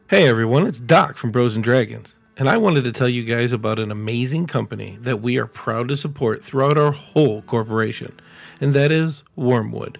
Hey everyone, it's Doc from Bros and Dragons, and I wanted to tell you guys about an amazing company that we are proud to support throughout our whole corporation, and that is Wormwood.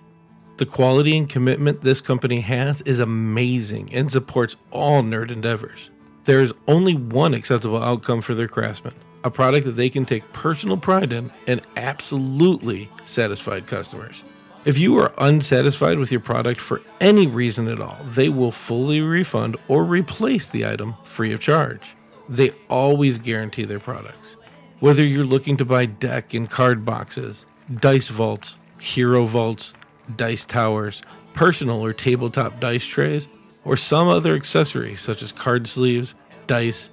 The quality and commitment this company has is amazing and supports all nerd endeavors. There is only one acceptable outcome for their craftsmen, a product that they can take personal pride in and absolutely satisfied customers. If you are unsatisfied with your product for any reason at all, they will fully refund or replace the item free of charge. They always guarantee their products. Whether you're looking to buy deck and card boxes, dice vaults, hero vaults, dice towers, personal or tabletop dice trays, or some other accessory such as card sleeves, dice,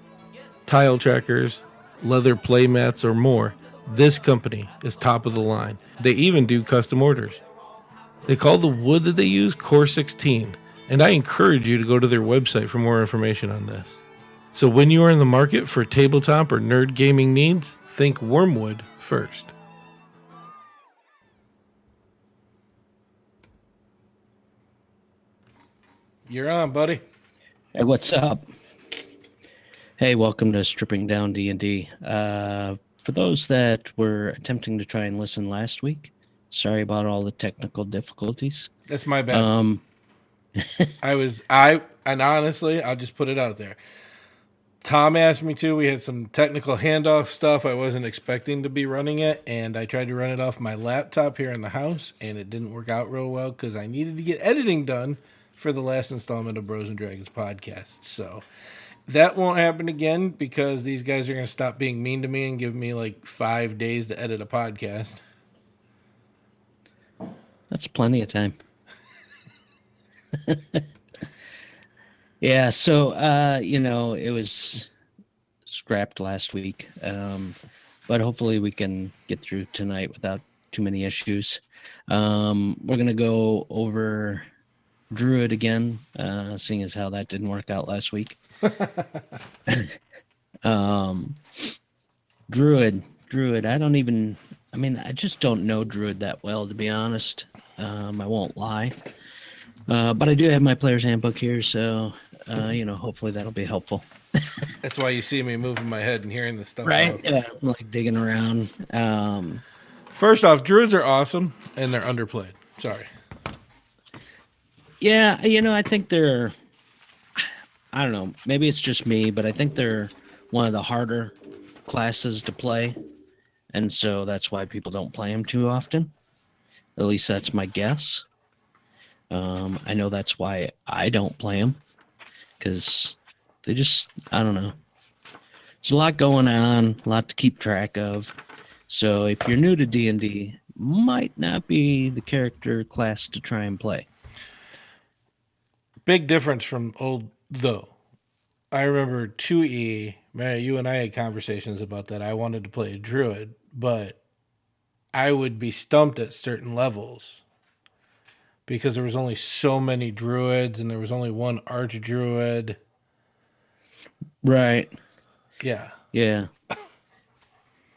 tile trackers, leather playmats, or more, this company is top of the line. They even do custom orders. They call the wood that they use Core 16, and I encourage you to go to their website for more information on this. So when you are in the market for tabletop or nerd gaming needs, think Wormwood first. You're on, buddy. Hey, what's up? Hey, welcome to Stripping Down D&D. For those that were attempting to try and listen last week, sorry about all the technical difficulties. That's my bad. And honestly, I'll just put it out there. Tom asked me to. We had some technical handoff stuff. I wasn't expecting to be running it, and I tried to run it off my laptop here in the house, and it didn't work out real well because I needed to get editing done for the last installment of Bros and Dragons podcast. So that won't happen again because these guys are going to stop being mean to me and give me like 5 days to edit a podcast. That's plenty of time. Yeah, so, it was scrapped last week, but hopefully we can get through tonight without too many issues. We're going to go over Druid again, seeing as how that didn't work out last week. Druid, I just don't know Druid that well, to be honest. I won't lie. But I do have my player's handbook here, so, hopefully that'll be helpful. That's why you see me moving my head and hearing the stuff. Right? Yeah, I'm like digging around. First off, Druids are awesome, and they're underplayed. Sorry. Yeah, I think they're, I don't know, maybe it's just me, but I think they're one of the harder classes to play, and so that's why people don't play them too often. At least that's my guess. I know that's why I don't play them, because they just, I don't know. There's a lot going on, a lot to keep track of. So if you're new to D&D, might not be the character class to try and play. Big difference from old, though. I remember 2E, Mary, you and I had conversations about that. I wanted to play a druid, but I would be stumped at certain levels because there was only so many druids and there was only one archdruid. Right. Yeah. Yeah.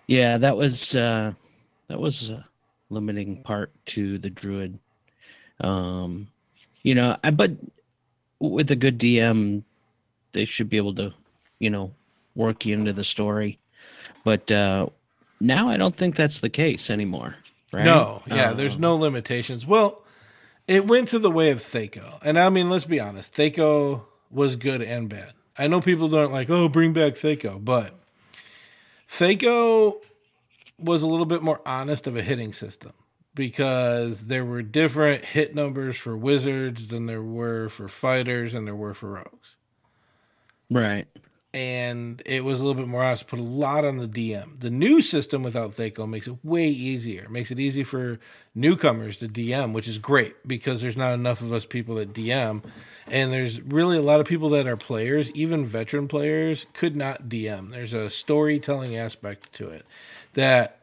Yeah, that was a limiting part to the druid. But with a good DM, they should be able to, work you into the story. But now I don't think that's the case anymore, right? No, yeah, there's no limitations. Well, it went to the way of Thaco. And I mean, let's be honest, Thaco was good and bad. I know people don't like, bring back Thaco, but Thaco was a little bit more honest of a hitting system because there were different hit numbers for wizards than there were for fighters and there were for rogues. Right. And it was a little bit more honest, put a lot on the DM. The new system without Thaco makes it way easier. It makes it easy for newcomers to DM, which is great because there's not enough of us people that DM. And there's really a lot of people that are players, even veteran players, could not DM. There's a storytelling aspect to it that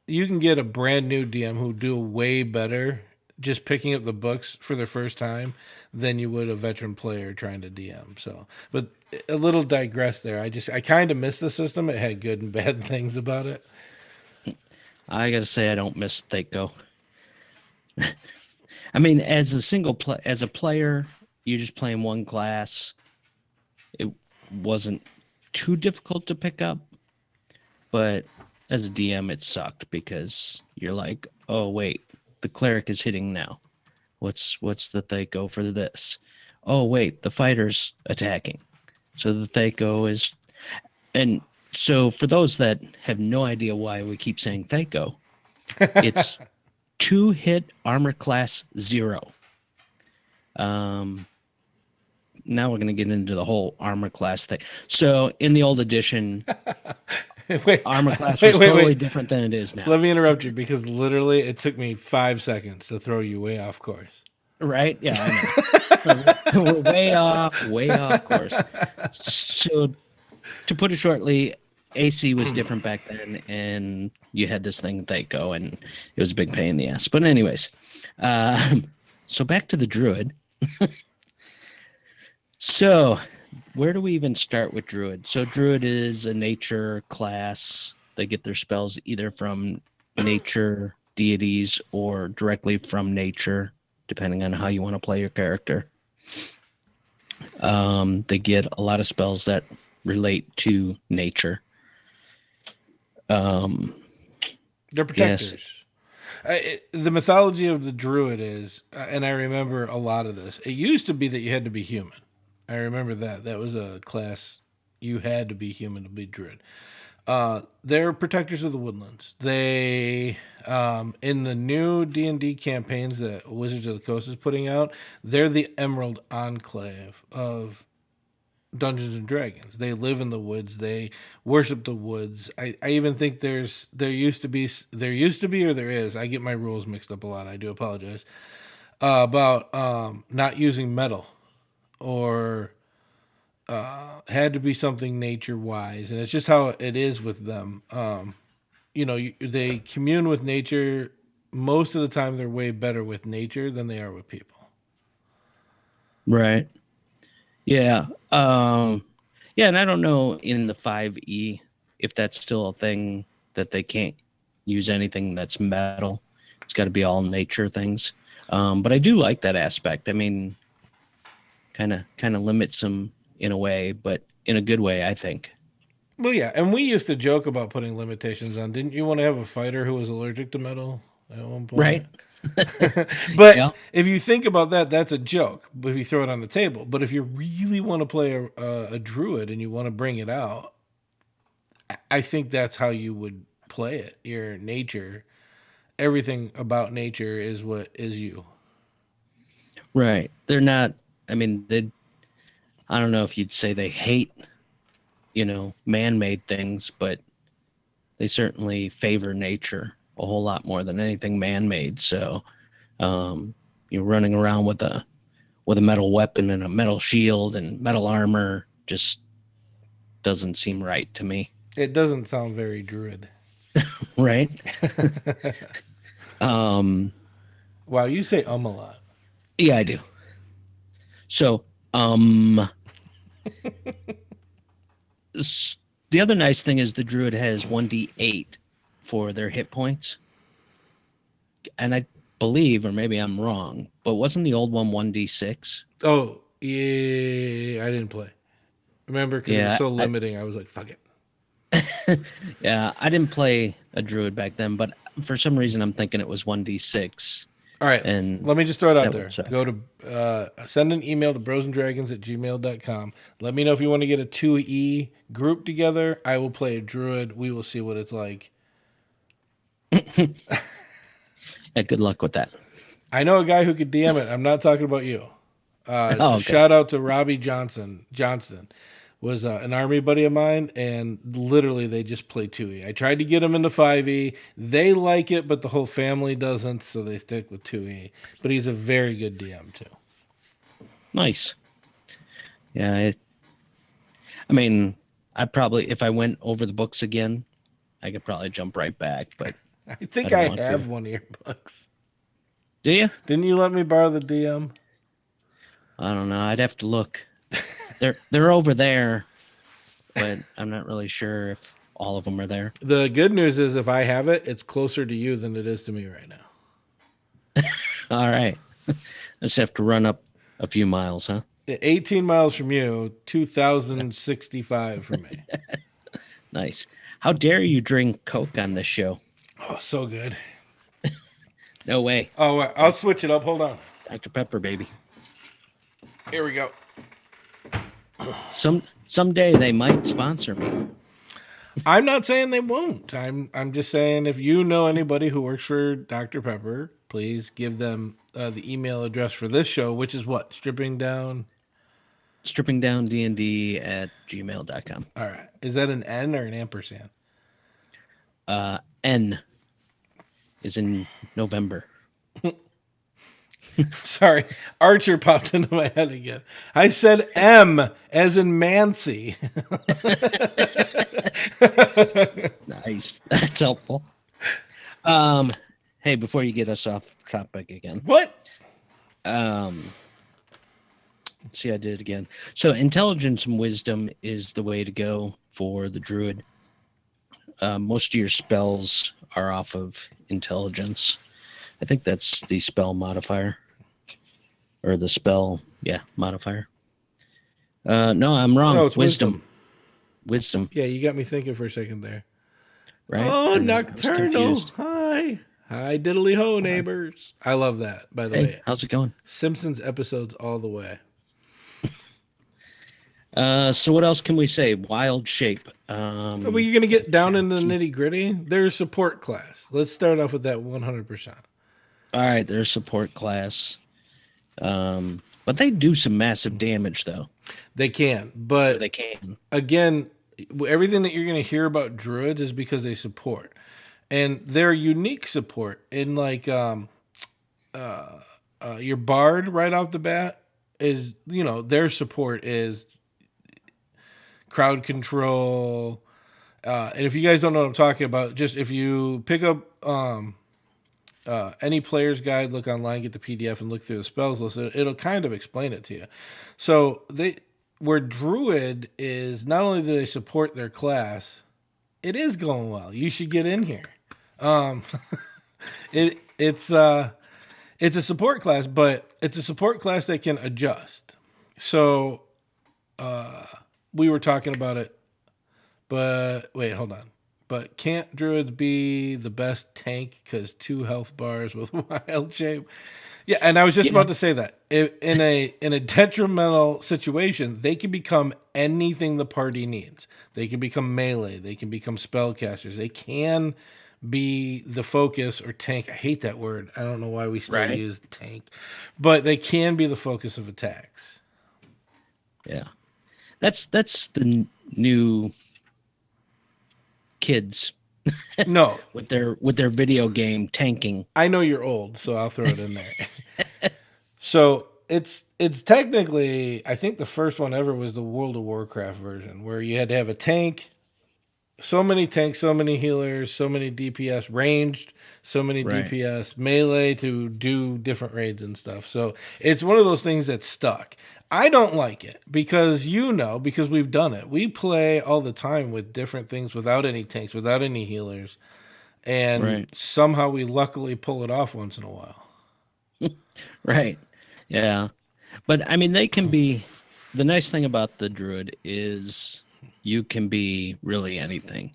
you can get a brand new DM who do way better just picking up the books for the first time than you would a veteran player trying to DM. So, but a little digress there. I kind of miss the system. It had good and bad things about it. I gotta say, I don't miss Thaco. I mean, as a player, you're just playing one class. It wasn't too difficult to pick up, but as a DM, it sucked because you're like, oh wait, the cleric is hitting now. What's the Thaco for this? Oh wait, the fighter's attacking. So the Thaco is, and so for those that have no idea why we keep saying Thaco, it's 2-hit armor class 0. Now we're going to get into the whole armor class thing. So in the old edition, armor class was totally different than it is now. Let me interrupt you because literally it took me 5 seconds to throw you way off course. Right? Yeah, I know. We're way off course. So to put it shortly, AC was different back then, and you had this thing Thaco, and it was a big pain in the ass. But anyways, so back to the Druid. So where do we even start with Druid? So Druid is a nature class. They get their spells either from nature deities or directly from nature, depending on how you want to play your character. They get a lot of spells that relate to nature. They're protectors. Yes. The mythology of the Druid is, and I remember a lot of this, it used to be that you had to be human. I remember that. That was a class you had to be human to be Druid. They're protectors of the woodlands. They, in the new D&D campaigns that Wizards of the Coast is putting out, they're the Emerald Enclave of Dungeons and Dragons. They live in the woods. They worship the woods. I even think there used to be, or there is. I get my rules mixed up a lot. I do apologize. About not using metal, or had to be something nature wise, and it's just how it is with them. They commune with nature. Most of the time, they're way better with nature than they are with people. Right. Yeah. Yeah, and I don't know in the 5e if that's still a thing that they can't use anything that's metal. It's got to be all nature things. But I do like that aspect. I mean, kind of limits them in a way, but in a good way, I think. Well, yeah, and we used to joke about putting limitations on. Didn't you want to have a fighter who was allergic to metal at one point? Right. But yeah, if you think about that, that's a joke. But if you throw it on the table, but if you really want to play a druid and you want to bring it out, I think that's how you would play it. Your nature, everything about nature is what is you. Right. They're not. I mean, I don't know if you'd say they hate, man-made things, but they certainly favor nature a whole lot more than anything man-made. So you're running around with a metal weapon and a metal shield and metal armor just doesn't seem right to me. It doesn't sound very druid. Right? Wow, you say a lot. Yeah, I do. So, the other nice thing is the druid has 1d8 for their hit points. And I believe, or maybe I'm wrong, but wasn't the old one 1d6? Oh, yeah, I didn't play. Remember, because it was so limiting, I was like, fuck it. Yeah, I didn't play a druid back then, but for some reason I'm thinking it was 1d6. All right, and let me just throw it out there. Go to send an email to brosendragons@gmail.com. Let me know if you want to get a 2E group together. I will play a druid. We will see what it's like. Yeah, good luck with that. I know a guy who could DM it. I'm not talking about you. Okay. Shout out to Robbie Johnson. Was an army buddy of mine, and literally they just play 2E. I tried to get them into 5E. They like it, but the whole family doesn't, so they stick with 2E. But he's a very good DM, too. Nice. Yeah, I mean, I probably, if I went over the books again, I could probably jump right back, but I think I have one of your books. Do you? Didn't you let me borrow the DM? I don't know. I'd have to look. They're over there, but I'm not really sure if all of them are there. The good news is if I have it, it's closer to you than it is to me right now. All right. I just have to run up a few miles, huh? 18 miles from you, 2,065 from me. Nice. How dare you drink Coke on this show? Oh, so good. No way. Oh, I'll switch it up. Hold on. Dr. Pepper, baby. Here we go. Someday they might sponsor me. I'm not saying they won't. I'm just saying if you know anybody who works for Dr. Pepper, please give them the email address for this show, which is what? strippingdowndnd@gmail.com. All right. Is that an N or an ampersand? N is in November. Sorry. Archer popped into my head again. I said M as in Mancy. Nice. That's helpful. Hey, before you get us off topic again. What? See, I did it again. So intelligence and wisdom is the way to go for the druid. Most of your spells are off of intelligence. I think that's the spell modifier. Or the spell, modifier. No, I'm wrong. No, it's wisdom. Wisdom. Yeah, you got me thinking for a second there. Right? Oh, I was Nocturnal. confused. Hi. Hi, diddly ho, neighbors. I love that, by the way. How's it going? Simpsons episodes all the way. So what else can we say? Wild shape. Are we going to get down into the nitty gritty? They're a support class. Let's start off with that 100%. All right, they're a support class. But they do some massive damage, though. They can, but They can. again, everything that you're going to hear about druids is because they support, and they're unique support. In like your bard right off the bat is their support is crowd control, and if you guys don't know what I'm talking about, just if you pick up any player's guide, look online, get the PDF, and look through the spells list. It'll kind of explain it to you. So where druid is, not only do they support their class, it is going well. You should get in here. It's a support class, but it's a support class that can adjust. So we were talking about it, but wait, hold on. But can't druids be the best tank because 2 health bars with wild shape? Yeah, and I was just about to say that. In a detrimental situation, they can become anything the party needs. They can become melee. They can become spellcasters. They can be the focus or tank. I hate that word. I don't know why we still use tank. But they can be the focus of attacks. Yeah. That's the new kids. No. with their video game tanking. I know you're old, so I'll throw it in there. So it's technically, I think the first one ever was the World of Warcraft version, where you had to have a tank, so many tanks, so many healers, so many DPS ranged, so many DPS melee to do different raids and stuff. So it's one of those things that's stuck. I don't like it because we've done it. We play all the time with different things without any tanks, without any healers. And somehow we luckily pull it off once in a while. Right. Yeah. But I mean, they can be, the nice thing about the druid is you can be really anything.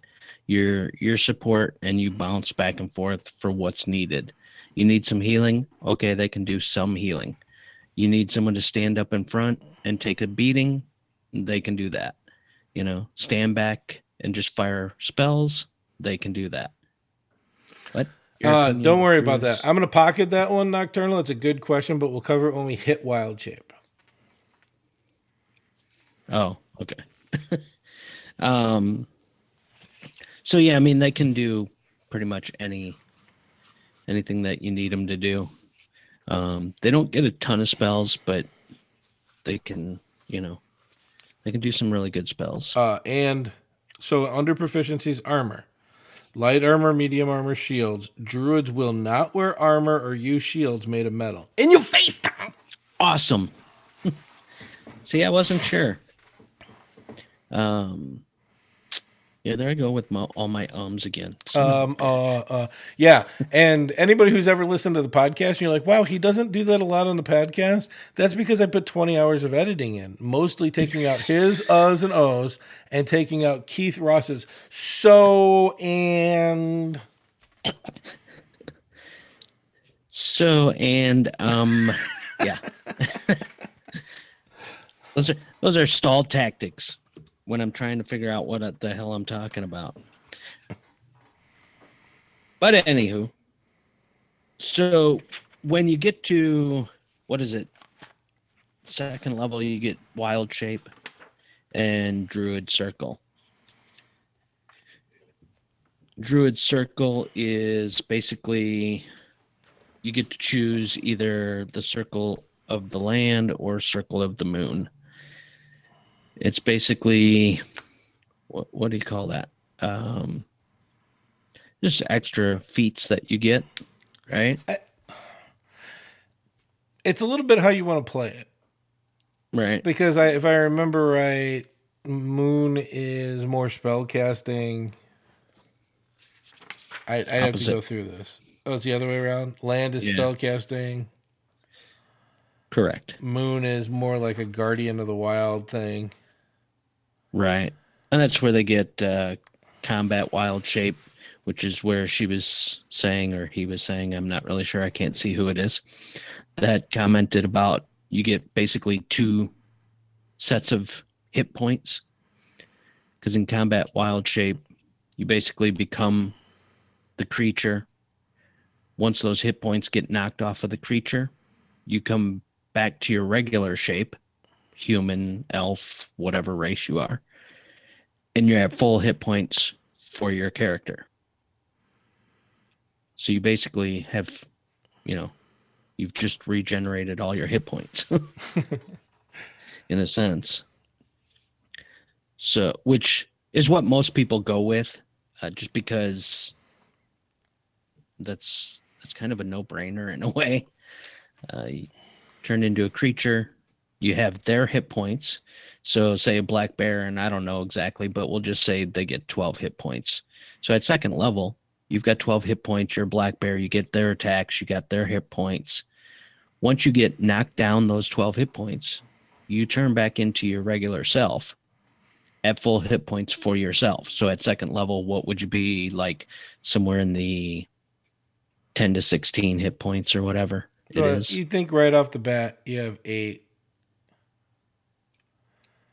Your support, and you bounce back and forth for what's needed. You need some healing. Okay, they can do some healing. You need someone to stand up in front and take a beating. They can do that. Stand back and just fire spells. They can do that. But don't worry about that. I'm going to pocket that one, Nocturnal. It's a good question, but we'll cover it when we hit Wild Shape. Oh, okay. So yeah, I mean, they can do pretty much anything that you need them to do. They don't get a ton of spells, but they can, they can do some really good spells. And so under proficiencies, armor. Light armor, medium armor, shields. Druids will not wear armor or use shields made of metal. In your face, Tom! Awesome. See, I wasn't sure. Yeah, there I go with all my ums again. Son of a bitch. Yeah. And anybody who's ever listened to the podcast, and you're like, wow, he doesn't do that a lot on the podcast. That's because I put 20 hours of editing in, mostly taking out his uhs and ohs and taking out Keith Ross's so and. So and yeah. Those are stall tactics when I'm trying to figure out what the hell I'm talking about. But anywho, so when you get to what is it? Second level, you get Wild Shape and Druid Circle. Druid Circle is basically you get to choose either the circle of the land or circle of the moon. It's basically what do you call that? Just extra feats that you get, right? It's a little bit how you want to play it. Right. Because if I remember right, moon is more spell casting. I'd have to go through this. Oh, it's the other way around. Land is spell casting. Correct. Moon is more like a guardian of the wild thing. Right. And that's where they get combat wild shape, which is where she was saying, or he was saying, I'm not really sure, I can't see who it is, that commented about you get basically 2 sets of hit points. Because in combat wild shape, you basically become the creature. Once those hit points get knocked off of the creature, you come back to your regular shape, human, elf, whatever race you are, and you have full hit points for your character. So you basically have, you've just regenerated all your hit points in a sense. So, which is what most people go with, just because that's kind of a no-brainer in a way. You turn into a creature, you have their hit points. So say a black bear, and I don't know exactly, but we'll just say they get 12 hit points. So at second level, you've got 12 hit points. You're a black bear. You get their attacks. You got their hit points. Once you get knocked down those 12 hit points, you turn back into your regular self at full hit points for yourself. So at second level, what would you be like? Somewhere in the 10 to 16 hit points or whatever it is. You think right off the bat you have 8.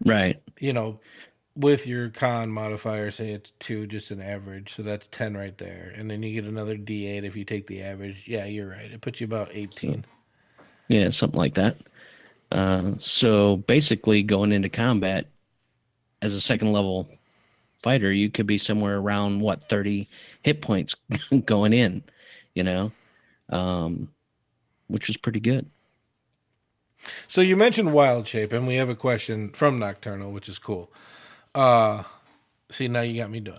Right. With your con modifier, say it's 2, just an average. So that's 10 right there. And then you get another D8 if you take the average. Yeah, you're right. It puts you about 18. Yeah, something like that. So basically going into combat as a second level fighter, you could be somewhere around 30 hit points going in, which is pretty good. So you mentioned wild shape, and we have a question from Nocturnal, which is cool. See, now you got me doing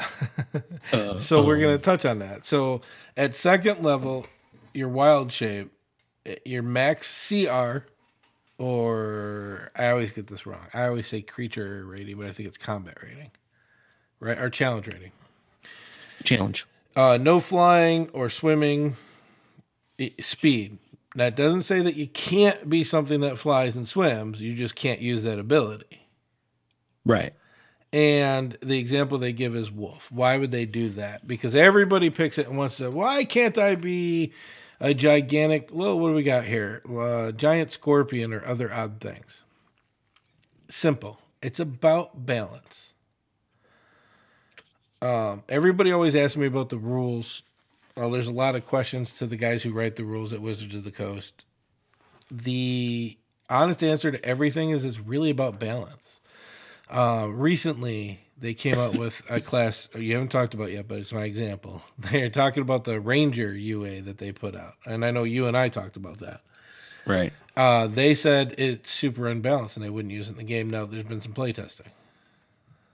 it. So we're going to touch on that. So at second level, your wild shape, your max CR, or I always get this wrong. I always say creature rating, but I think it's combat rating, right? Or challenge rating. Challenge. No flying or swimming, speed. That doesn't say that you can't be something that flies and swims. You just can't use that ability. Right. And the example they give is wolf. Why would they do that? Because everybody picks it and wants to, why can't I be a gigantic, well, what do we got here? Giant scorpion or other odd things. Simple. It's about balance. Everybody always asks me about the rules. There's a lot of questions to the guys who write the rules at Wizards of the Coast. The honest answer to everything is it's really about balance. Recently, they came out with a class you haven't talked about yet, but it's my example. They're talking about the Ranger UA that they put out. And I know you and I talked about that. Right. They said it's super unbalanced and they wouldn't use it in the game. Now there's been some play testing.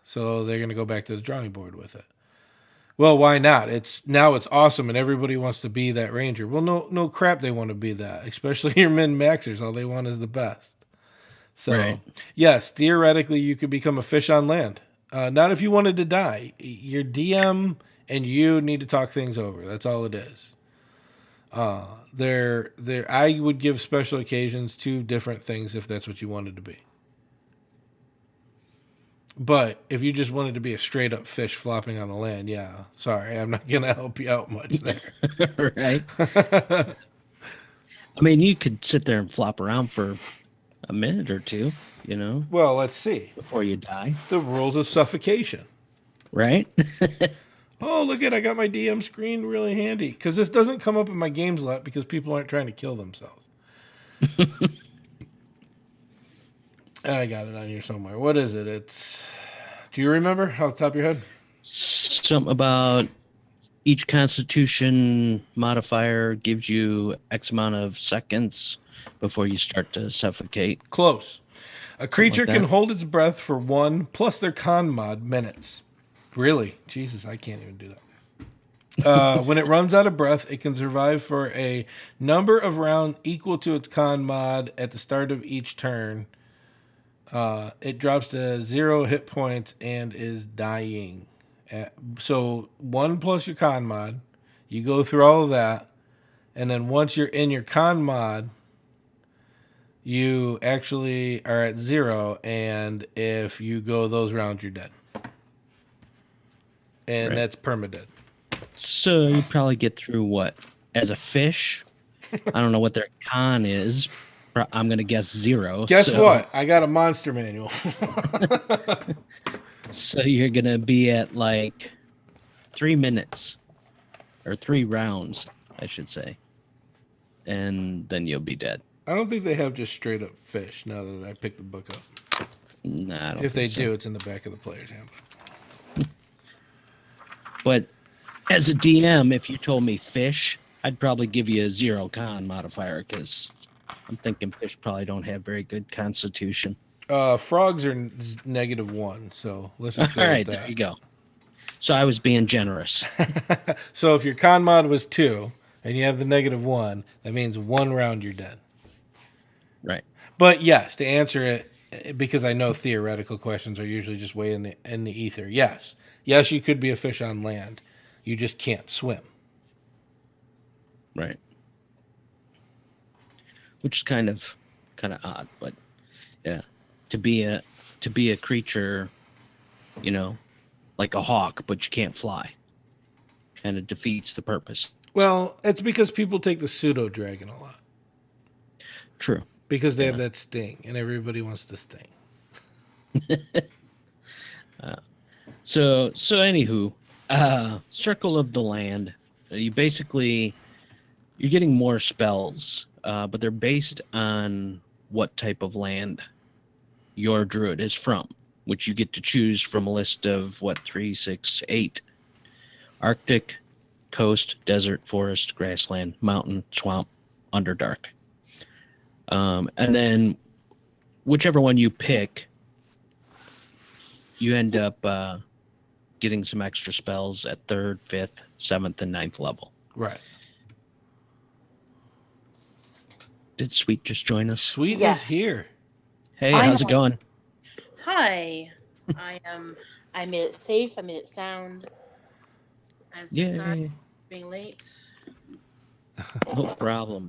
So they're going to go back to the drawing board with it. Well, why not? It's awesome and everybody wants to be that Ranger. Well, no crap they want to be that. Especially your min-maxers. All they want is the best. So, right. Yes, theoretically you could become a fish on land Not if you wanted to die. Your DM and you need to talk things over. That's all it is. I would give special occasions to different things if that's what you wanted to be. But if you just wanted to be a straight up fish flopping on the land, yeah, sorry, I'm not gonna help you out much there. Right. I mean, you could sit there and flop around for a minute or two, Well, let's see. before you die. The rules of suffocation. Right? Oh, look at I got my DM screen really handy because this doesn't come up in my games a lot because people aren't trying to kill themselves. I got it on here somewhere. What is it? Do you remember off the top of your head? Something about each constitution modifier gives you X amount of seconds before you start to suffocate. Close. A creature like can that. hold its breath for 1 plus their con mod minutes. Really? Jesus, I can't even do that. When it runs out of breath, it can survive for a number of rounds equal to its con mod at the start of each turn. It drops to 0 hit points and is dying. So 1 plus your con mod. You go through all of that. And then once you're in your con mod, you actually are at 0. And if you go those rounds, you're dead. And Right. that's permadead. So you probably get through what? As a fish? I don't know what their con is. I'm going to guess 0. Guess what? I got a monster manual. So you're going to be at like 3 minutes or 3 rounds, I should say. And then you'll be dead. I don't think they have just straight up fish now that I picked the book up. Nah, I don't If they think so. do, it's in the back of the player's handbook. But as a DM, if you told me fish, I'd probably give you a 0 con modifier because I'm thinking fish probably don't have very good constitution. Frogs are -1, so let's just go All with right, that. there you go. So I was being generous. So if your con mod was 2 and you have the -1, that means 1 round you're dead. Right. But yes, to answer it, because I know theoretical questions are usually just way in the ether. Yes, you could be a fish on land. You just can't swim. Right. Which is kind of odd, but yeah. To be a creature, like a hawk, but you can't fly. Kind of defeats the purpose. Well, it's because people take the pseudo dragon a lot True. because they have that sting, and everybody wants to sting. So anywho, Circle of the Land. You're getting more spells, but they're based on what type of land your druid is from, which you get to choose from a list of 3, 6, 8: Arctic, coast, desert, forest, grassland, mountain, swamp, underdark. And then whichever one you pick, you end up getting some extra spells at 3rd, 5th, 7th, and 9th level. Right. Did Sweet just join us? Sweet Yes. is here. Hey, I how's it know. going? Hi. I made it safe. I made it sound. I'm so sorry Yay. for being late. No problem.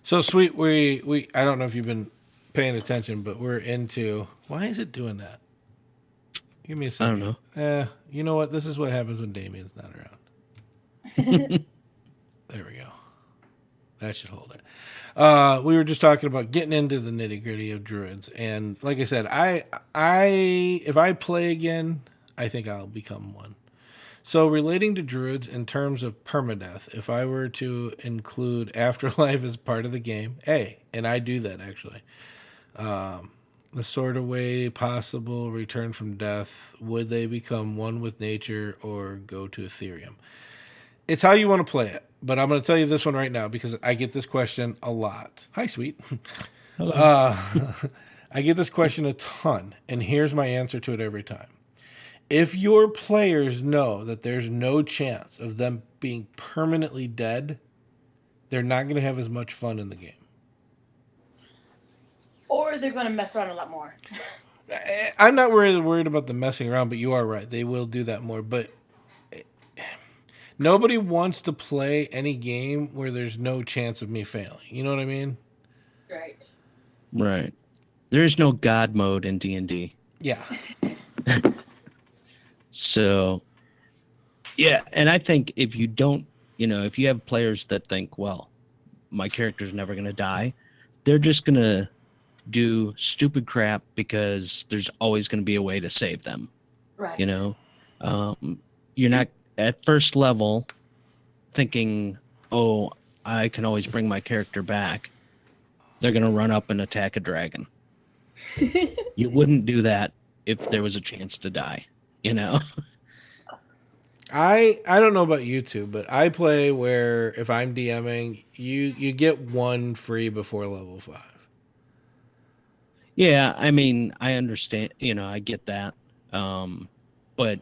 So Sweet, we I don't know if you've been paying attention, but we're into. Why is it doing that? Give me a I second. don't know. You know what? This is what happens when Damien's not around. There we go. That should hold it. We were just talking about getting into the nitty gritty of druids, and like I said, if I play again, I think I'll become one. So relating to druids in terms of permadeath, if I were to include afterlife as part of the game, and I do that actually, the sort of way possible return from death, would they become one with nature or go to Ethereum? It's how you want to play it. But I'm going to tell you this one right now because I get this question a lot. Hi, Sweet. Hello. I get this question a ton, and here's my answer to it every time. If your players know that there's no chance of them being permanently dead, they're not going to have as much fun in the game. Or they're going to mess around a lot more. I'm not worried about the messing around, but you are right. They will do that more. But nobody wants to play any game where there's no chance of me failing. You know what I mean? Right. Right. There is no God mode in D&D. Yeah. So, yeah, and I think if you don't, if you have players that think, well, my character's never going to die, they're just going to do stupid crap because there's always going to be a way to save them. Right. You're not at first level thinking, oh, I can always bring my character back. They're going to run up and attack a dragon. You wouldn't do that if there was a chance to die, I don't know about you two, but I play where if I'm DMing, you get one free before level 5. Yeah, I mean, I understand, I get that. But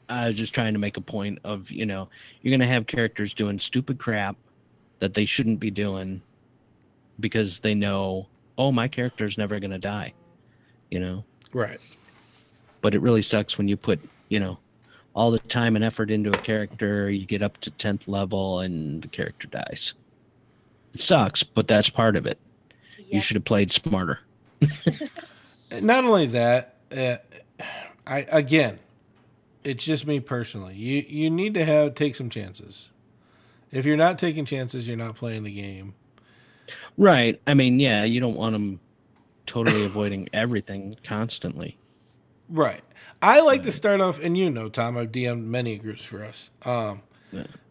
I was just trying to make a point of, you're going to have characters doing stupid crap that they shouldn't be doing because they know, oh, my character's never going to die, Right. But it really sucks when you put, all the time and effort into a character, you get up to 10th level and the character dies. It sucks, but that's part of it. Yeah. You should have played smarter. Not only that, it's just me personally. You need to take some chances. If you're not taking chances, you're not playing the game. Right. I mean, yeah, you don't want them totally avoiding everything constantly. Right. I like to start off, and Tom, I've DM'd many groups for us.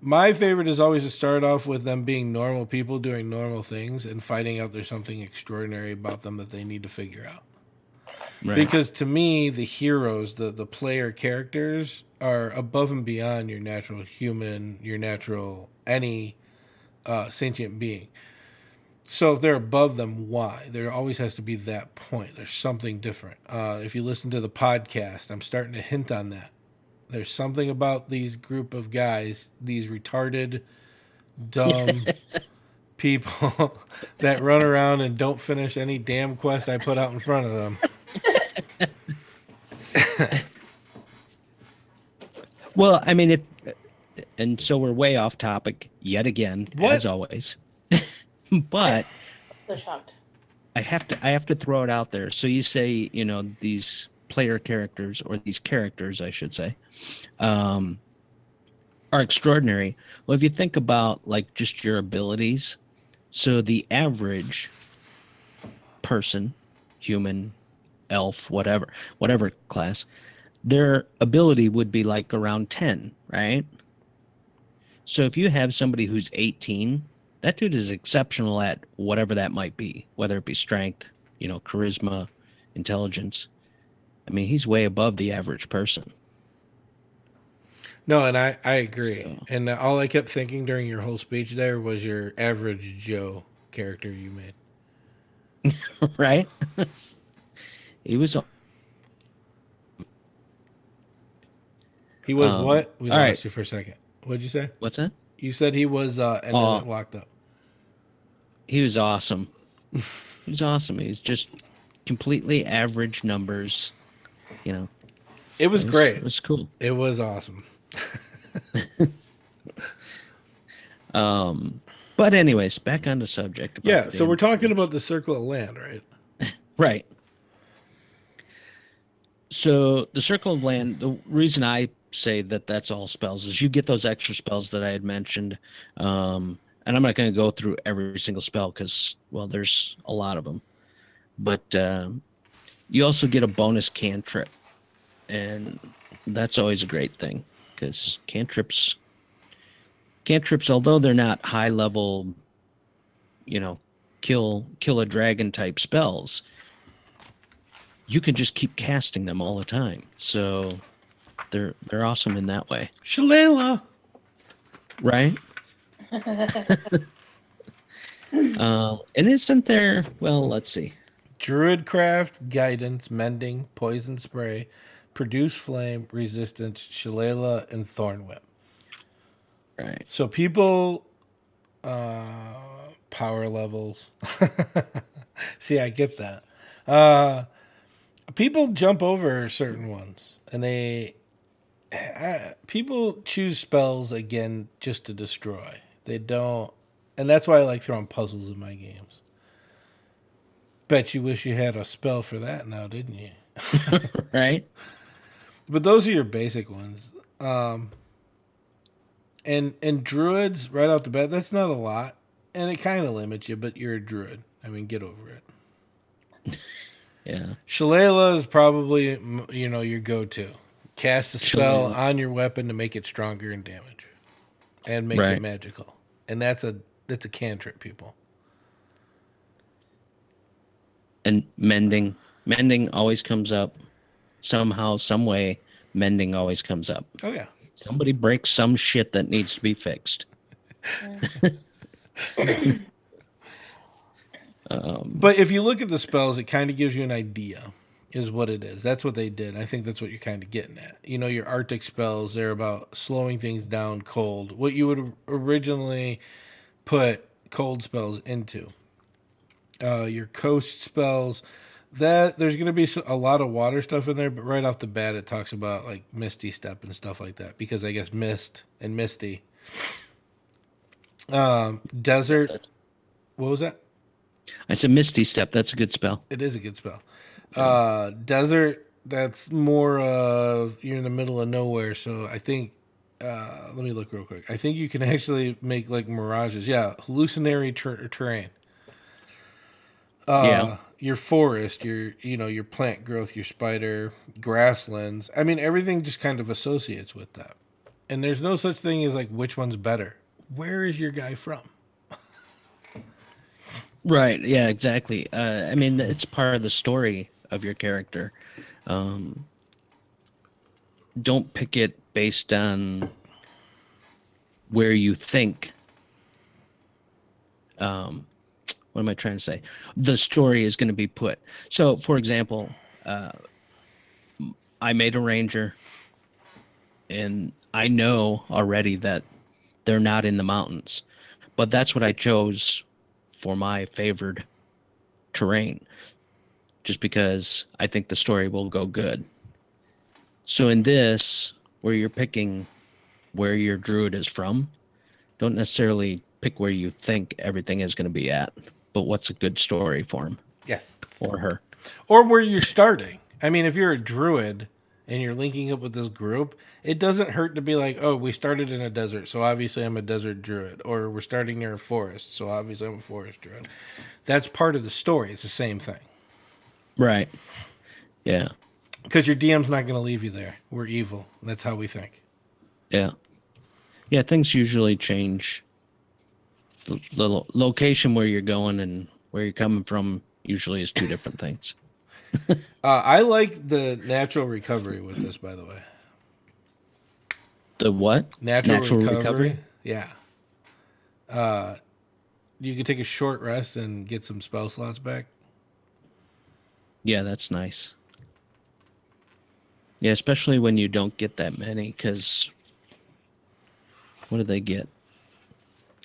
My favorite is always to start off with them being normal people doing normal things and finding out there's something extraordinary about them that they need to figure out. Right. Because to me, the heroes, the player characters, are above and beyond your natural human, your natural any sentient being. So if they're above them, why? There always has to be that point. There's something different. If you listen to the podcast, I'm starting to hint on that. There's something about these group of guys, these retarded, dumb people that run around and don't finish any damn quest I put out in front of them. Well, I mean, and so we're way off topic yet again, as always. But I'm so shocked. I have to throw it out there. So you say, these player characters, or these characters, I should say, are extraordinary. Well, if you think about like just your abilities, so the average person, human, elf, whatever class, their ability would be like around 10, right? So if you have somebody who's 18, that dude is exceptional at whatever that might be, whether it be strength, charisma, intelligence. I mean, he's way above the average person. No, and I agree. So. And all I kept thinking during your whole speech there was your average Joe character you made. Right? He was... He was what? We lost you for a second. What'd you say? What's that? You said he was and then it locked up. He was awesome. He was awesome. He's just completely average numbers, It was great. It was cool. It was awesome. But anyways, back on the subject. Yeah, so we're talking about the Circle of Land, right? Right. So the Circle of Land, the reason I say that that's all spells is you get those extra spells that I had mentioned. And I'm not going to go through every single spell because, well, there's a lot of them. But you also get a bonus cantrip. And that's always a great thing because cantrips, although they're not high level, kill a dragon type spells, you can just keep casting them all the time. So they're awesome in that way. Shillelagh. Right? And isn't there, well, let's see. Druidcraft, guidance, mending, poison spray, produce flame, resistance, shillelagh, and thorn whip. Right. So people, power levels. See, I get that. People jump over certain ones, and people choose spells again just to destroy. They don't, and that's why I like throwing puzzles in my games. Bet you wish you had a spell for that now, didn't you? Right? But those are your basic ones. And druids right off the bat, that's not a lot, and it kind of limits you. But you're a druid. I mean, get over it. Yeah. Shillelagh is probably your go-to. Cast a spell Shillelagh. on your weapon to make it stronger in damage, and makes it Right. magical. And that's a cantrip, people. And mending. Mending always comes up. Somehow, some way, mending always comes up. Oh yeah. Somebody breaks some shit that needs to be fixed. But if you look at the spells, it kind of gives you an idea, is what it is. That's what they did. I think that's what you're kind of getting at. Your Arctic spells, they're about slowing things down cold. What you would originally put cold spells into. Your coast spells, that there's going to be a lot of water stuff in there, but right off the bat, it talks about like Misty Step and stuff like that, because I guess mist and misty. Desert. What was that? I said Misty Step. That's a good spell. It is a good spell. Desert, that's more of you're in the middle of nowhere. So I think, let me look real quick. I think you can actually make like mirages. Yeah, hallucinatory terrain. Yeah. Your forest, your plant growth, your spider, grasslands. I mean, everything just kind of associates with that. And there's no such thing as like which one's better. Where is your guy from? Right. Yeah, exactly. I mean, it's part of the story of your character. Don't pick it based on where you think. What am I trying to say? The story is going to be put. So, for example, I made a ranger, and I know already that they're not in the mountains, but that's what I chose for my favored terrain, just because I think the story will go good. So in this, where you're picking where your druid is from, don't necessarily pick where you think everything is going to be at, but what's a good story for him Yes. or her. Or where you're starting. I mean, if you're a druid and you're linking up with this group, it doesn't hurt to be like, oh, we started in a desert, so obviously I'm a desert druid. Or we're starting near a forest, so obviously I'm a forest druid. That's part of the story. It's the same thing. Right. Yeah. Because your DM's not going to leave you there. We're evil. That's how we think. Yeah. Yeah, things usually change. The location where you're going and where you're coming from usually is two different things. I like the natural recovery with this, by the way. The what? Natural recovery? Yeah. You can take a short rest and get some spell slots back. Yeah, that's nice. Yeah, especially when you don't get that many, because what do they get?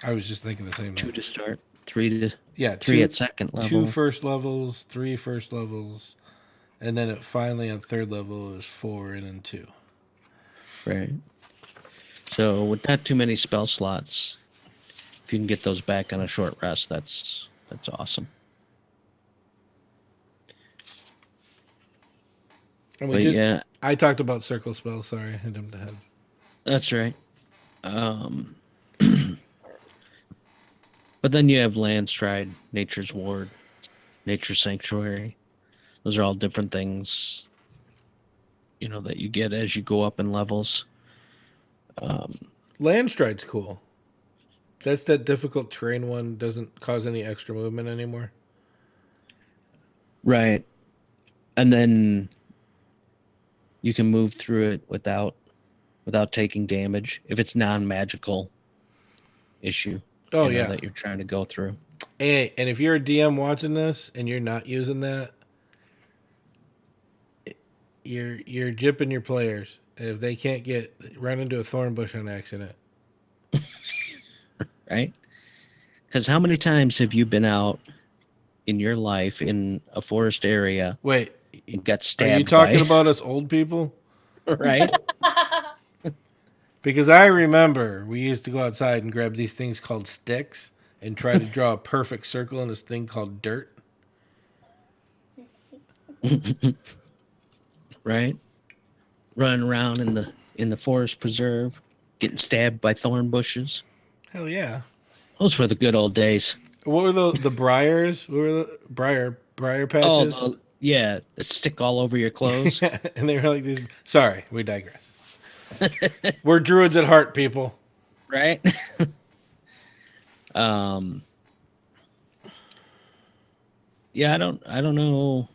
I was just thinking the same thing. 2 to start, 3 to Yeah, 3 two, at second level. 2 first levels, 3 first levels, and then it finally on third level is 4 and then 2. Right. So with not too many spell slots, if you can get those back on a short rest, that's awesome. And But yeah, I talked about circle spells. Sorry, I jumped ahead. that's right. But then you have Landstride, Nature's Ward, Nature's Sanctuary. Those are all different things, that you get as you go up in levels. Landstride's cool. That's that difficult terrain one. Doesn't cause any extra movement anymore. Right. And then you can move through it without taking damage if it's non-magical issue. Oh yeah, that you're trying to go through. and if you're a DM watching this and you're not using that, you're gypping your players. If they can't run into a thorn bush on accident. Right? Because how many times have you been out in your life in a forest area? Wait, and got Are stabbed. you talking by, about us old people? right? Because I remember we used to go outside and grab these things called sticks and try to draw a perfect circle in this thing called dirt. Right? Running around in the forest preserve, getting stabbed by thorn bushes. Hell yeah. Those were the good old days. What were the briars? What were the briar Oh, patches? yeah, the stick all over your clothes. And they were like these. Sorry, we digress. We're druids at heart, people. Right? um yeah, I don't know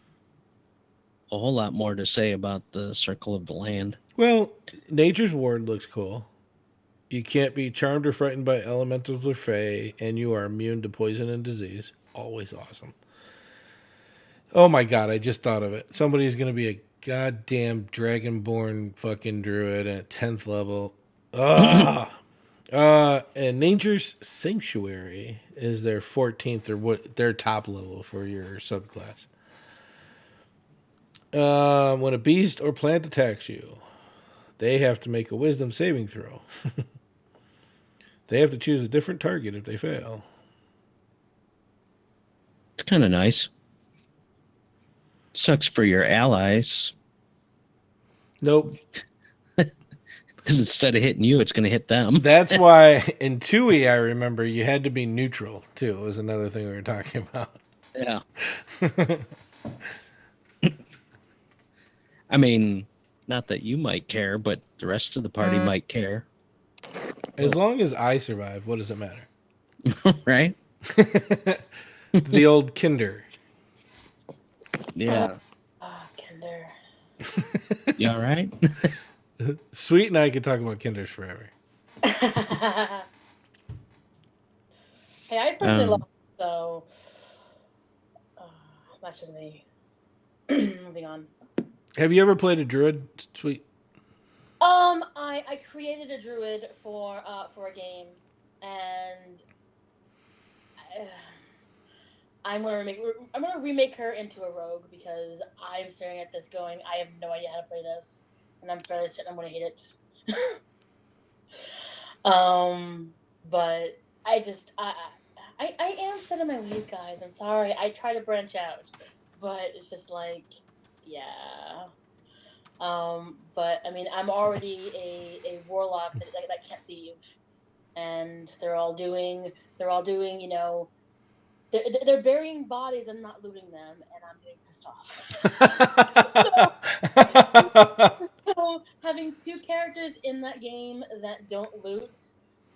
a whole lot more to say about the Circle of the Land. Well, Nature's Ward looks cool. You can't be charmed or frightened by elementals or fae, and you are immune to poison and disease. Always awesome. Oh my god, I just thought of it. Somebody's going to be a goddamn dragonborn fucking druid at 10th level. Ugh. And Nature's Sanctuary is their 14th or what their top level for your subclass. When a beast or plant attacks you, they have to make a wisdom saving throw. They have to choose a different target if they fail. It's kind of nice. Sucks for your allies Nope. because instead of hitting you, it's going to hit them. That's why in 2E, I remember you had to be neutral, too. It was another thing we were talking about. Yeah. I mean, not that you might care, but the rest of the party might care. As long as I survive, what does it matter? Right? The old Kinder. Yeah. Ah, Kinder. You all right? Sweet and I could talk about Kinders forever. Hey, I personally love it, so that's just me. Moving on. Have you ever played a druid? Sweet. I created a druid for a game, and I'm gonna remake her into a rogue because I'm staring at this going, I have no idea how to play this, and I'm fairly certain I'm gonna hate it. But I am set in my ways, guys. I'm sorry. I try to branch out, but it's just like, yeah. But I mean, I'm already a warlock that can't thieve, and they're all doing, you know, they're burying bodies and not looting them, and I'm getting pissed off. So having two characters in that game that don't loot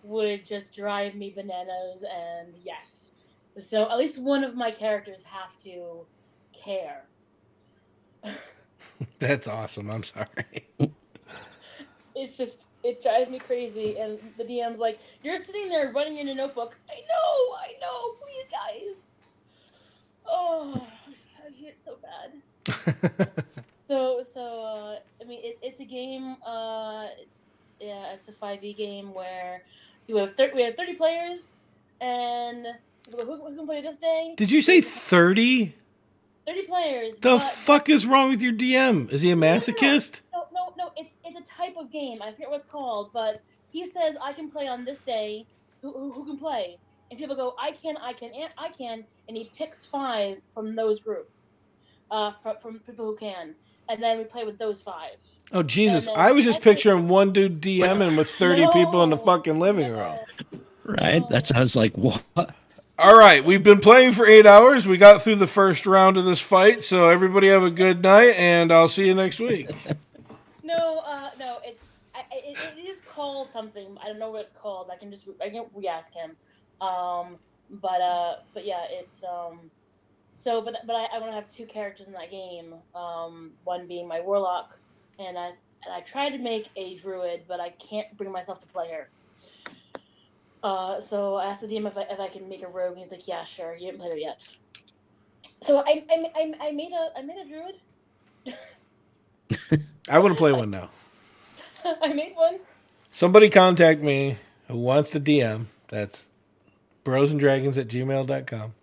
would just drive me bananas, and yes. So at least one of my characters have to care. That's awesome. I'm sorry. It's just, it drives me crazy, and the DM's like, you're sitting there running in a notebook. I know, please, guys. Oh, I hate it so bad. So I mean, it's a game. Yeah, it's a 5e game where we have 30 players, and people go, who can play this day? Did you say 30? 30 players. The fuck is wrong with your DM? Is he a masochist? No. It's a type of game. I forget what it's called, but he says I can play on this day. Who can play? And people go, I can, and he picks 5 from those group, from people who can, and then we play with those 5. Oh Jesus! I was just picturing one dude DMing with 30 people in the fucking living room. Right? That sounds like what? All right, we've been playing for 8 hours. We got through the first round of this fight, so everybody have a good night, and I'll see you next week. No, it is called something. I don't know what it's called. I can re-ask him. But yeah, it's So, but I want to have 2 characters in that game. One being my warlock, and I tried to make a druid, but I can't bring myself to play her. So I asked the DM if I can make a rogue, and he's like, "Yeah, sure." He didn't play her yet. So I made a druid. I want to play one now. I made one. Somebody contact me who wants to DM. That's brosanddragons@gmail.com.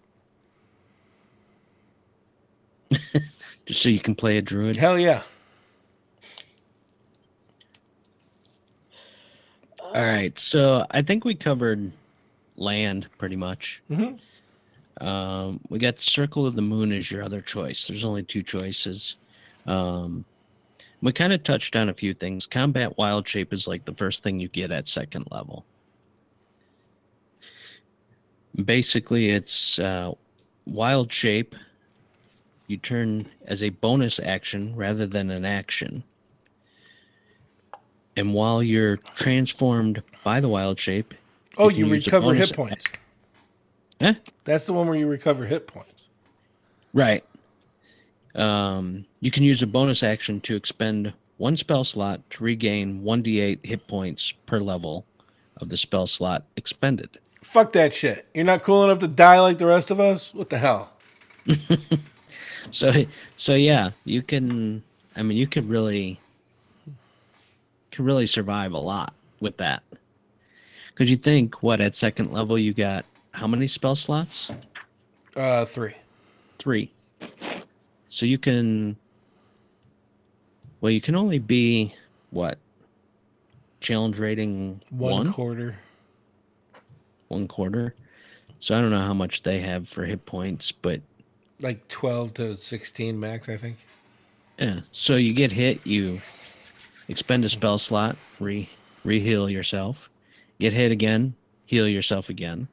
Just so you can play a druid. Hell yeah. All right, so I think we covered land pretty much. Mhm. We got Circle of the Moon as your other choice. There's only 2 choices. We kind of touched on a few things. Combat Wild Shape is like the first thing you get at 2nd level. Basically, it's Wild Shape. You turn as a bonus action rather than an action. And while you're transformed by the Wild Shape, Oh, can you use a recover bonus hit points. Huh? That's the one where you recover hit points. Right. You can use a bonus action to expend 1 spell slot to regain 1d8 hit points per level of the spell slot expended. Fuck that shit. You're not cool enough to die like the rest of us? What the hell? So yeah, you can. I mean, you could really survive a lot with that. Because you think, what, at 2nd level you got how many spell slots? 3. 3. So you can. Well, you can only be what? Challenge rating 1? 1/4. 1/4. So I don't know how much they have for hit points, but Like 12 to 16 max, I think. yeah. So you get hit, you expend a spell slot, re-heal yourself. Get hit again, heal yourself again.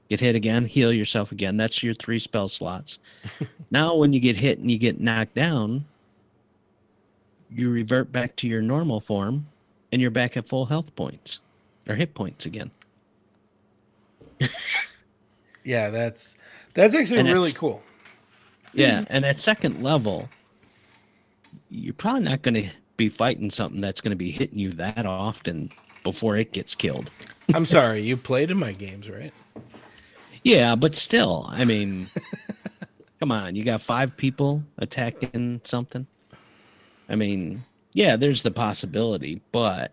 Get hit again, heal yourself again. That's your 3 spell slots. Now when you get hit and you get knocked down, you revert back to your normal form and you're back at full health points or hit points again. Yeah, that's actually And really it's- cool. Yeah, and at 2nd level, you're probably not going to be fighting something that's going to be hitting you that often before it gets killed. I'm sorry, you played in my games, right? Yeah, but still, I mean, come on, you got 5 people attacking something. I mean, yeah, there's the possibility, but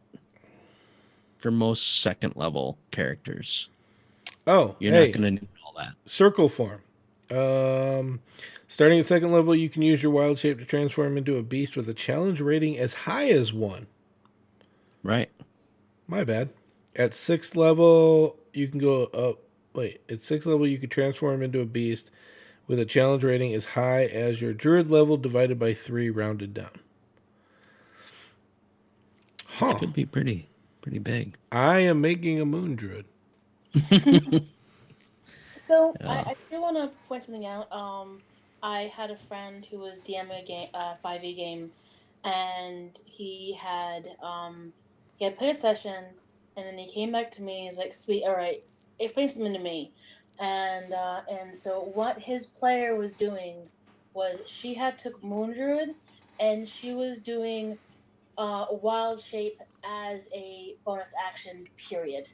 for most 2nd level characters, Oh, you're hey, not going to need all that. circle form. Starting at 2nd level, you can use your wild shape to transform into a beast with a challenge rating as high as 1. Right. My bad. At 6th level, you can go up. Wait, at 6th level, you can transform into a beast with a challenge rating as high as your druid level divided by 3 rounded down. Huh. Could be pretty big. I am making a moon druid. So Yeah. I do want to point something out. I had a friend who was DMing a game, 5e game, and he had played a session, and then he came back to me. He's like, "Sweet, all right, explain something to me." And so what his player was doing was she had took Moon Druid, and she was doing Wild Shape as a bonus action. Period.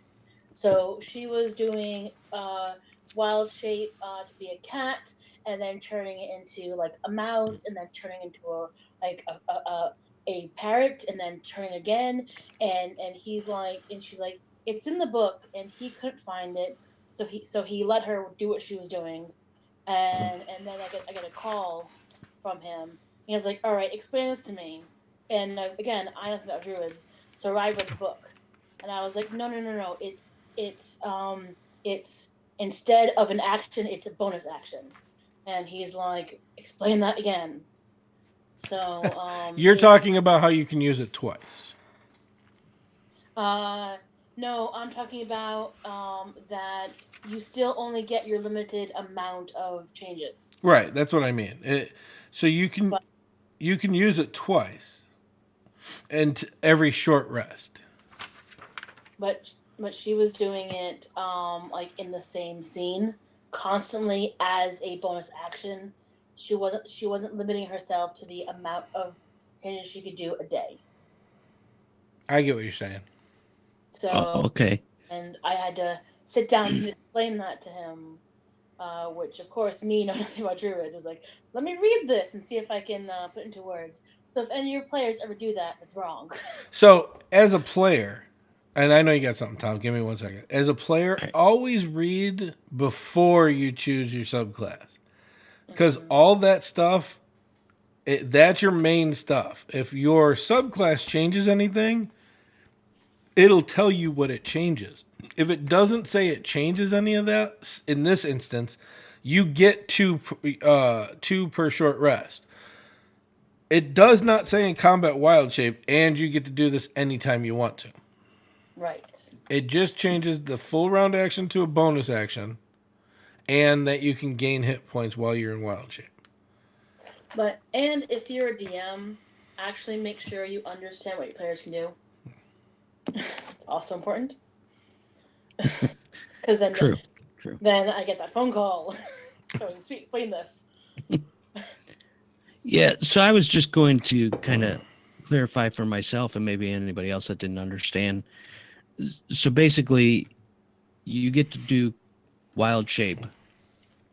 So she was doing Wild Shape to be a cat, and then turning it into like a mouse, and then turning into a parrot, and then turning again. And he's like, and she's like, it's in the book, and he couldn't find it, so he let her do what she was doing, and then I get a call from him. He was like, all right, explain this to me. And again, I know nothing about druids, so I read the book, and I was like, no, it's instead of an action, it's a bonus action. And he's like, explain that again. So You're talking about how you can use it twice. No, I'm talking about that you still only get your limited amount of changes. Right, that's what I mean. So you can use it twice, and every short rest. But she was doing it like in the same scene constantly as a bonus action. She wasn't limiting herself to the amount of changes she could do a day. I get what you're saying. So okay. and I had to sit down and explain that to him, which of course me know nothing about druids was like, let me read this and see if I can put it into words. So if any of your players ever do that, it's wrong. So as a player, and I know you got something, Tom. Give me 1 second. As a player, always read before you choose your subclass, because all that stuff That's your main stuff. If your subclass changes anything, it'll tell you what it changes. If it doesn't say it changes any of that, in this instance, you get two per short rest. It does not say in combat wild shape, and you get to do this anytime you want to. Right. It just changes the full round action to a bonus action, and that you can gain hit points while you're in wild shape. And if you're a DM, actually make sure you understand what your players can do. It's also important. Because then, True. then I get that phone call. Going, sweet, explain this. Yeah, so I was just going to kind of clarify for myself and maybe anybody else that didn't understand. So basically, you get to do wild shape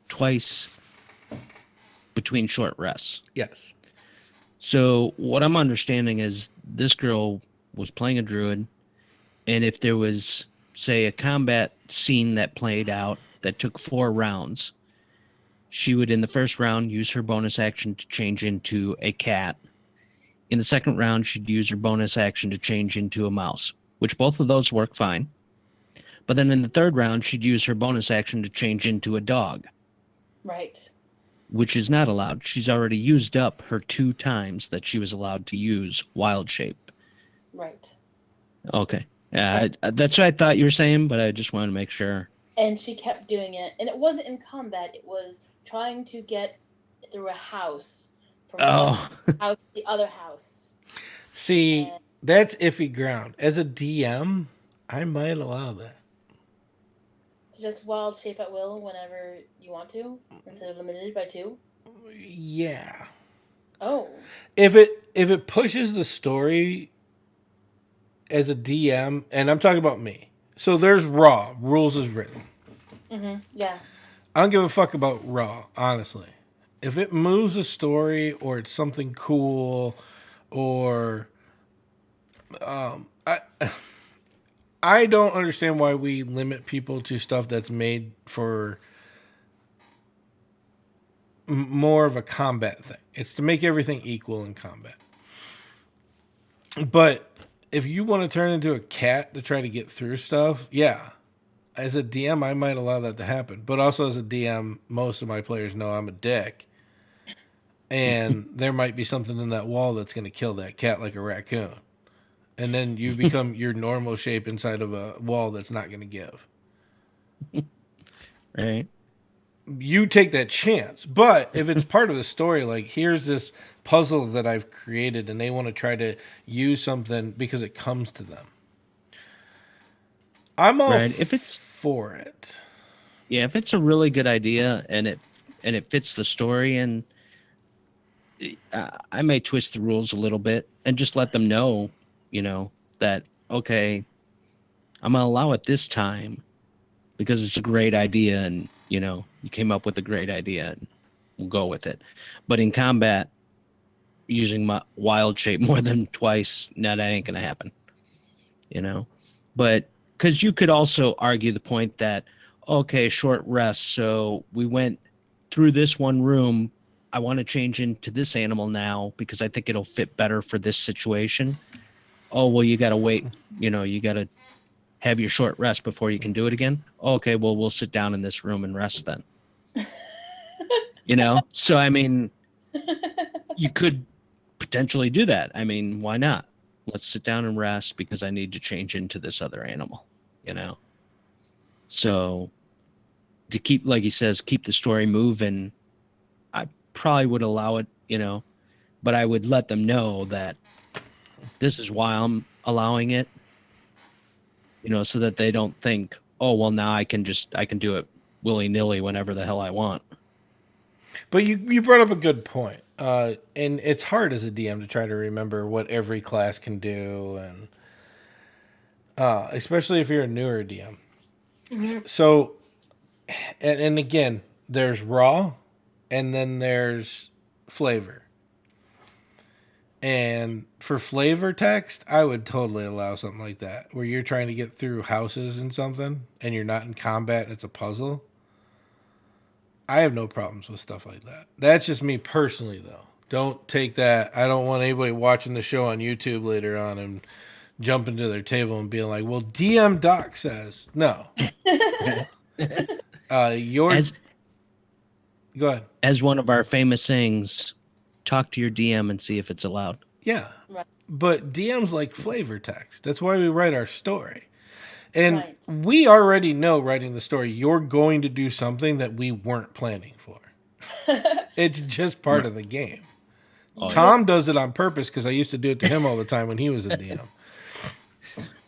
twice between short rests. Yes. So what I'm understanding is this girl was playing a druid, and if there was, say, a combat scene that played out that took 4 rounds, she would, in the first round, use her bonus action to change into a cat. In the second round, she'd use her bonus action to change into a mouse, which both of those work fine. But then in the third round, she'd use her bonus action to change into a dog, Right. which is not allowed. She's already used up her 2 times that she was allowed to use wild shape. Right. Okay. Yeah, that's what I thought you were saying, but I just wanted to make sure. And she kept doing it. And it wasn't in combat. It was trying to get through a house from one house to the other house. See, that's iffy ground. As a DM, I might allow that. To just wild shape at will whenever you want to, instead of limited by 2? Yeah. Oh. If it pushes the story as a DM, and I'm talking about me. So there's raw, rules is written. Mm-hmm. Yeah. I don't give a fuck about raw, honestly. If it moves a story or it's something cool or I don't understand why we limit people to stuff that's made for more of a combat thing. It's to make everything equal in combat. But if you want to turn into a cat to try to get through stuff, yeah. As a DM, I might allow that to happen. But also as a DM, most of my players know I'm a dick. And there might be something in that wall that's going to kill that cat like a raccoon. And then you become your normal shape inside of a wall that's not going to give. Right. You take that chance. But if it's part of the story, like here's this puzzle that I've created and they want to try to use something because it comes to them. I'm all If it's for it. Yeah, if it's a really good idea and it fits the story, and I may twist the rules a little bit and just let them know, that okay, I'm gonna allow it this time because it's a great idea, and you came up with a great idea, and we'll go with it. But in combat, using my wild shape more than twice, no, that ain't gonna happen. But because you could also argue the point that, okay, short rest, so we went through this one room, I want to change into this animal now because I think it'll fit better for this situation. Oh, well, you got to wait, you got to have your short rest before you can do it again. Okay, well, we'll sit down in this room and rest then. So I mean, you could potentially do that. I mean, why not? Let's sit down and rest because I need to change into this other animal, So to keep, like he says, keep the story moving, I probably would allow it, but I would let them know that this is why I'm allowing it, so that they don't think, oh, well, now I can do it willy-nilly whenever the hell I want. But you brought up a good point. And it's hard as a DM to try to remember what every class can do, and especially if you're a newer DM. Mm-hmm. So, and again, there's raw, and then there's flavor. And for flavor text, I would totally allow something like that, where you're trying to get through houses and something, and you're not in combat, and it's a puzzle. I have no problems with stuff like that. That's just me personally, though. Don't take that. I don't want anybody watching the show on YouTube later on and jumping to their table and being like, "Well, DM Doc says no." Your As go ahead. as one of our famous sayings, talk to your DM and see if it's allowed. Yeah, Right. but DMs like flavor text. That's why we write our story. And Right. we already know writing the story, you're going to do something that we weren't planning for. It's just part of the game. Oh, Tom does it on purpose because I used to do it to him all the time when he was a DM.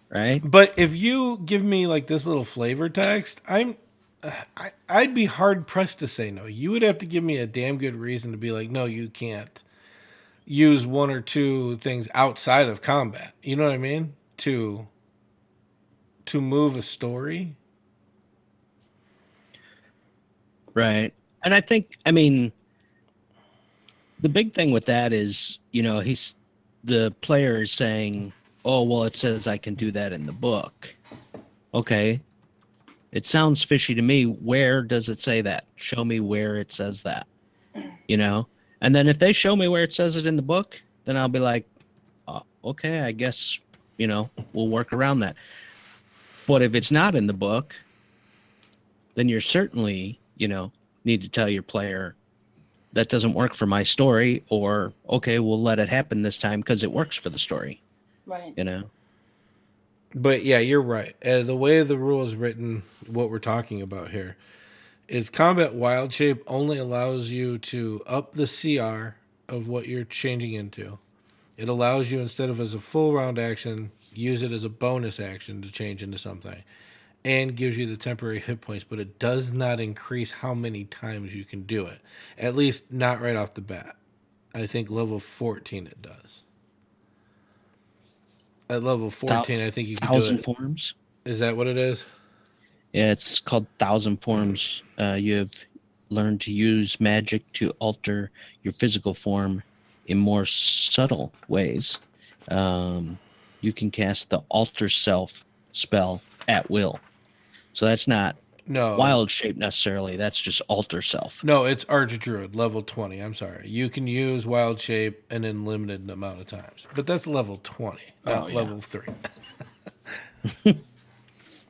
Right? But if you give me like this little flavor text, I'd be hard pressed to say no. You would have to give me a damn good reason to be like, no, you can't use one or two things outside of combat. You know what I mean? To move a story. Right. And I think, I mean, the big thing with that is, the player is saying, oh, well, it says I can do that in the book. Okay. It sounds fishy to me. Where does it say that? Show me where it says that, And then if they show me where it says it in the book, then I'll be like, oh, okay, I guess, we'll work around that. But if it's not in the book, then you're certainly, need to tell your player that doesn't work for my story, or, okay, we'll let it happen this time because it works for the story, Right. But yeah, you're right. The way the rule is written, what we're talking about here, is combat wild shape only allows you to up the CR of what you're changing into. It allows you, instead of as a full round action, use it as a bonus action to change into something. And gives you the temporary hit points, but it does not increase how many times you can do it. At least not right off the bat. I think level 14 it does. At level 14, I think you can do 1,000 it. forms. Is that what it is? Yeah, it's called 1,000 forms. You have learned to use magic to alter your physical form in more subtle ways. You can cast the alter self spell at will. So that's not wild shape necessarily. That's just alter self. No, it's Archdruid, level 20. I'm sorry. You can use wild shape an unlimited amount of times. But that's level 20, not level 3.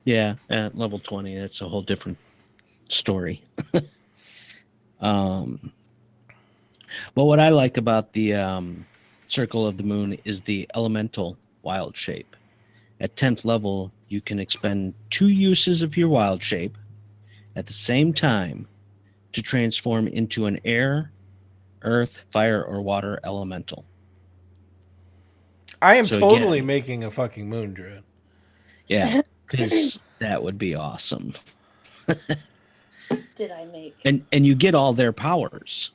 Yeah, at level 20, that's a whole different story. But what I like about the Circle of the Moon is the elemental wild shape. At 10th level, you can expend 2 uses of your wild shape at the same time to transform into an air, earth, fire, or water elemental. I am So totally again- making a fucking moon druid. Yeah, because that would be awesome. Did I make? And you get all their powers,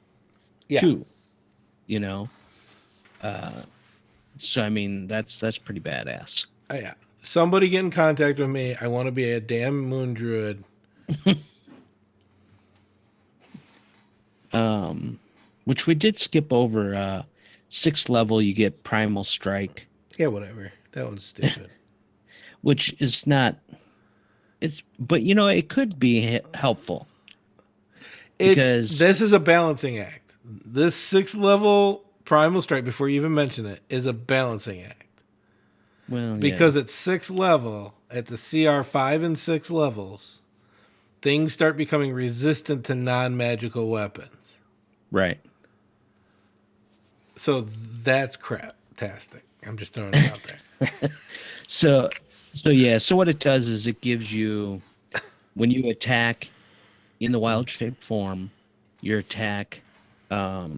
too. So I mean, that's pretty badass. Oh, yeah. Somebody get in contact with me. I want to be a damn moon druid. Which we did skip over. 6th level, you get Primal Strike. Yeah, whatever. That one's stupid. Which is not. But it could be helpful. Because This is a balancing act. This 6th level Primal Strike, before you even mention it, is a balancing act. Well, because at 6th level, at the CR 5 and 6 levels, things start becoming resistant to non-magical weapons. Right. So that's crap-tastic. I'm just throwing it out there. So what it does is it gives you, when you attack in the wild shape form, your attack, how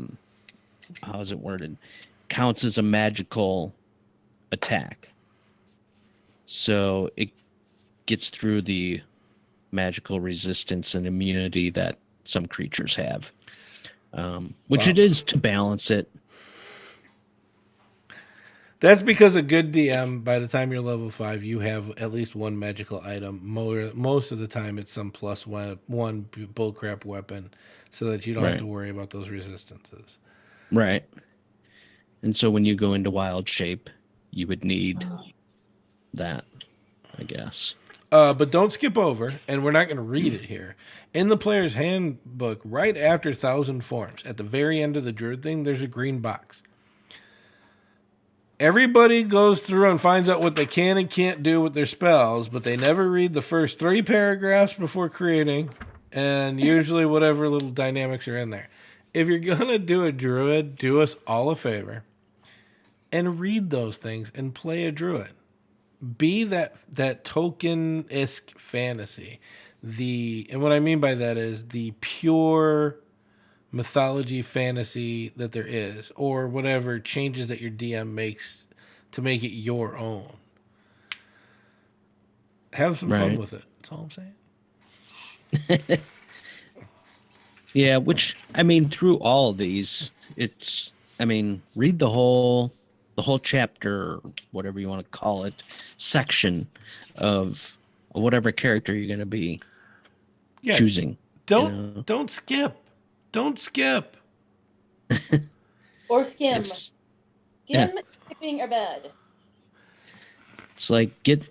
is it worded? Counts as a magical attack. So it gets through the magical resistance and immunity that some creatures have, which it is to balance it. That's because a good DM, by the time you're level 5, you have at least one magical item. Most of the time, it's some plus one bullcrap weapon, so that you don't have to worry about those resistances. Right. And so when you go into wild shape, you would need that, I guess. But don't skip over, and we're not going to read it here. In the player's handbook, right after 1,000 forms, at the very end of the druid thing, there's a green box. Everybody goes through and finds out what they can and can't do with their spells, but they never read the first 3 paragraphs before creating, and usually whatever little dynamics are in there. If you're going to do a druid, do us all a favor and read those things and play a druid. Be that Tolkien-esque fantasy. And what I mean by that is the pure mythology fantasy that there is, or whatever changes that your DM makes to make it your own. Have some fun with it. That's all I'm saying. Yeah, which, I mean, through all of these, read the whole chapter, whatever you want to call it, section of whatever character you're going to be choosing. Don't skip. Don't skip. Or skim. Skipping are bad. It's like get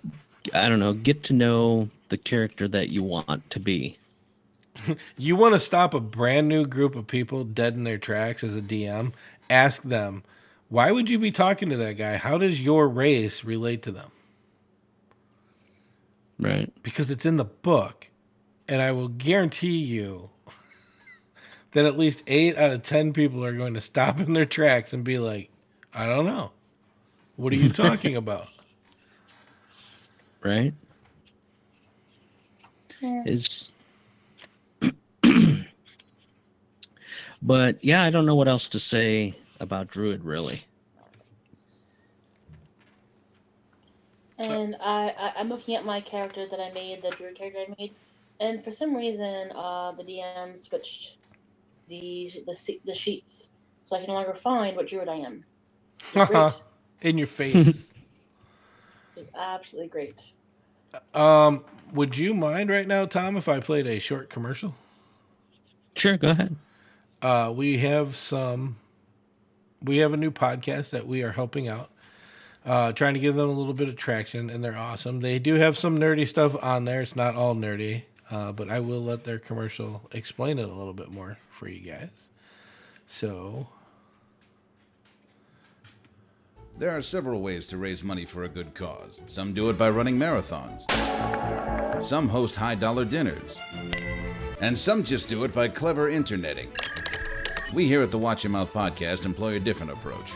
to know the character that you want to be. You want to stop a brand new group of people dead in their tracks as a DM, ask them, why would you be talking to that guy? How does your race relate to them? Right. Because it's in the book. And I will guarantee you that at least 8 out of 10 people are going to stop in their tracks and be like, I don't know. What are you talking about? Right? Yeah. But yeah, I don't know what else to say about Druid, really. And I'm looking at my character that I made, the druid character I made, and for some reason, the DM switched the sheets, so I can no longer find what druid I am. It's great. In your face. It's absolutely great. Would you mind right now, Tom, if I played a short commercial? Sure, go ahead. We have a new podcast that we are helping out, trying to give them a little bit of traction, and they're awesome. They do have some nerdy stuff on there. It's not all nerdy, but I will let their commercial explain it a little bit more for you guys. So, there are several ways to raise money for a good cause. Some do it by running marathons. Some host high-dollar dinners. And some just do it by clever interneting. We here at the Watch Your Mouth podcast employ a different approach.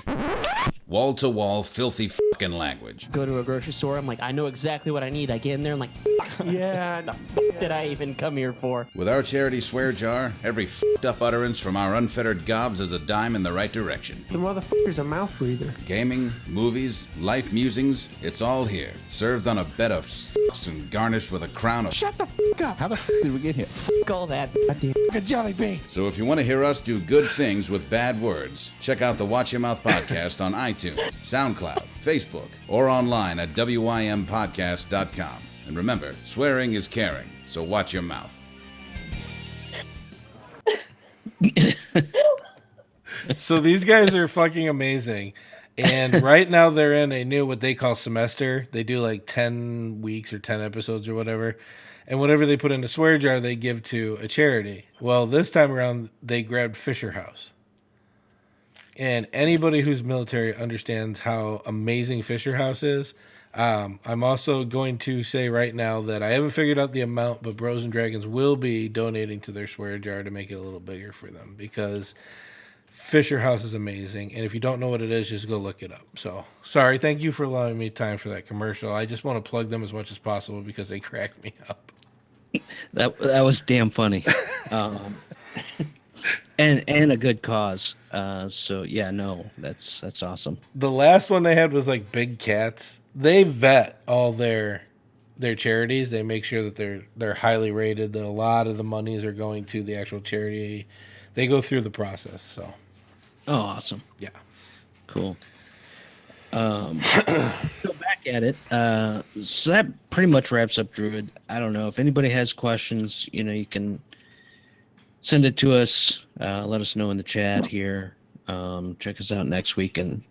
Wall-to-wall, filthy fucking language. Go to a grocery store, I'm like, I know exactly what I need. I get in there, I'm like, yeah, the did I even come here for? With our charity swear jar, every fucked up utterance from our unfettered gobs is a dime in the right direction. The motherfucker's a mouth breather. Gaming, movies, life musings, it's all here. Served on a bed of fucks and garnished with a crown of... Shut the fuck up! How the fuck did we get here? Fuck all that goddamn a jelly bean. So if you want to hear us do good things with bad words, check out the Watch Your Mouth podcast on iTunes, SoundCloud, Facebook, or online at wympodcast.com. And remember, swearing is caring, so watch your mouth. So these guys are fucking amazing. And right now they're in a new, what they call semester. They do like 10 weeks or 10 episodes or whatever. And whatever they put in the swear jar, they give to a charity. Well, this time around, they grabbed Fisher House. And anybody who's military understands how amazing Fisher House is. I'm also going to say right now that I haven't figured out the amount, but Bros and Dragons will be donating to their swear jar to make it a little bigger for them, because Fisher House is amazing. And if you don't know what it is, just go look it up. So sorry. Thank you for allowing me time for that commercial. I just want to plug them as much as possible because they crack me up. That was damn funny. And a good cause. So yeah, no, that's awesome. The last one they had was like big cats. They vet all their charities. They make sure that they're highly rated, that a lot of the monies are going to the actual charity. They go through the process. So, oh, awesome. Yeah, cool. Go back at it. So that pretty much wraps up Druid. I don't know if anybody has questions. You can send it to us. Let us know in the chat here. Check us out next week, and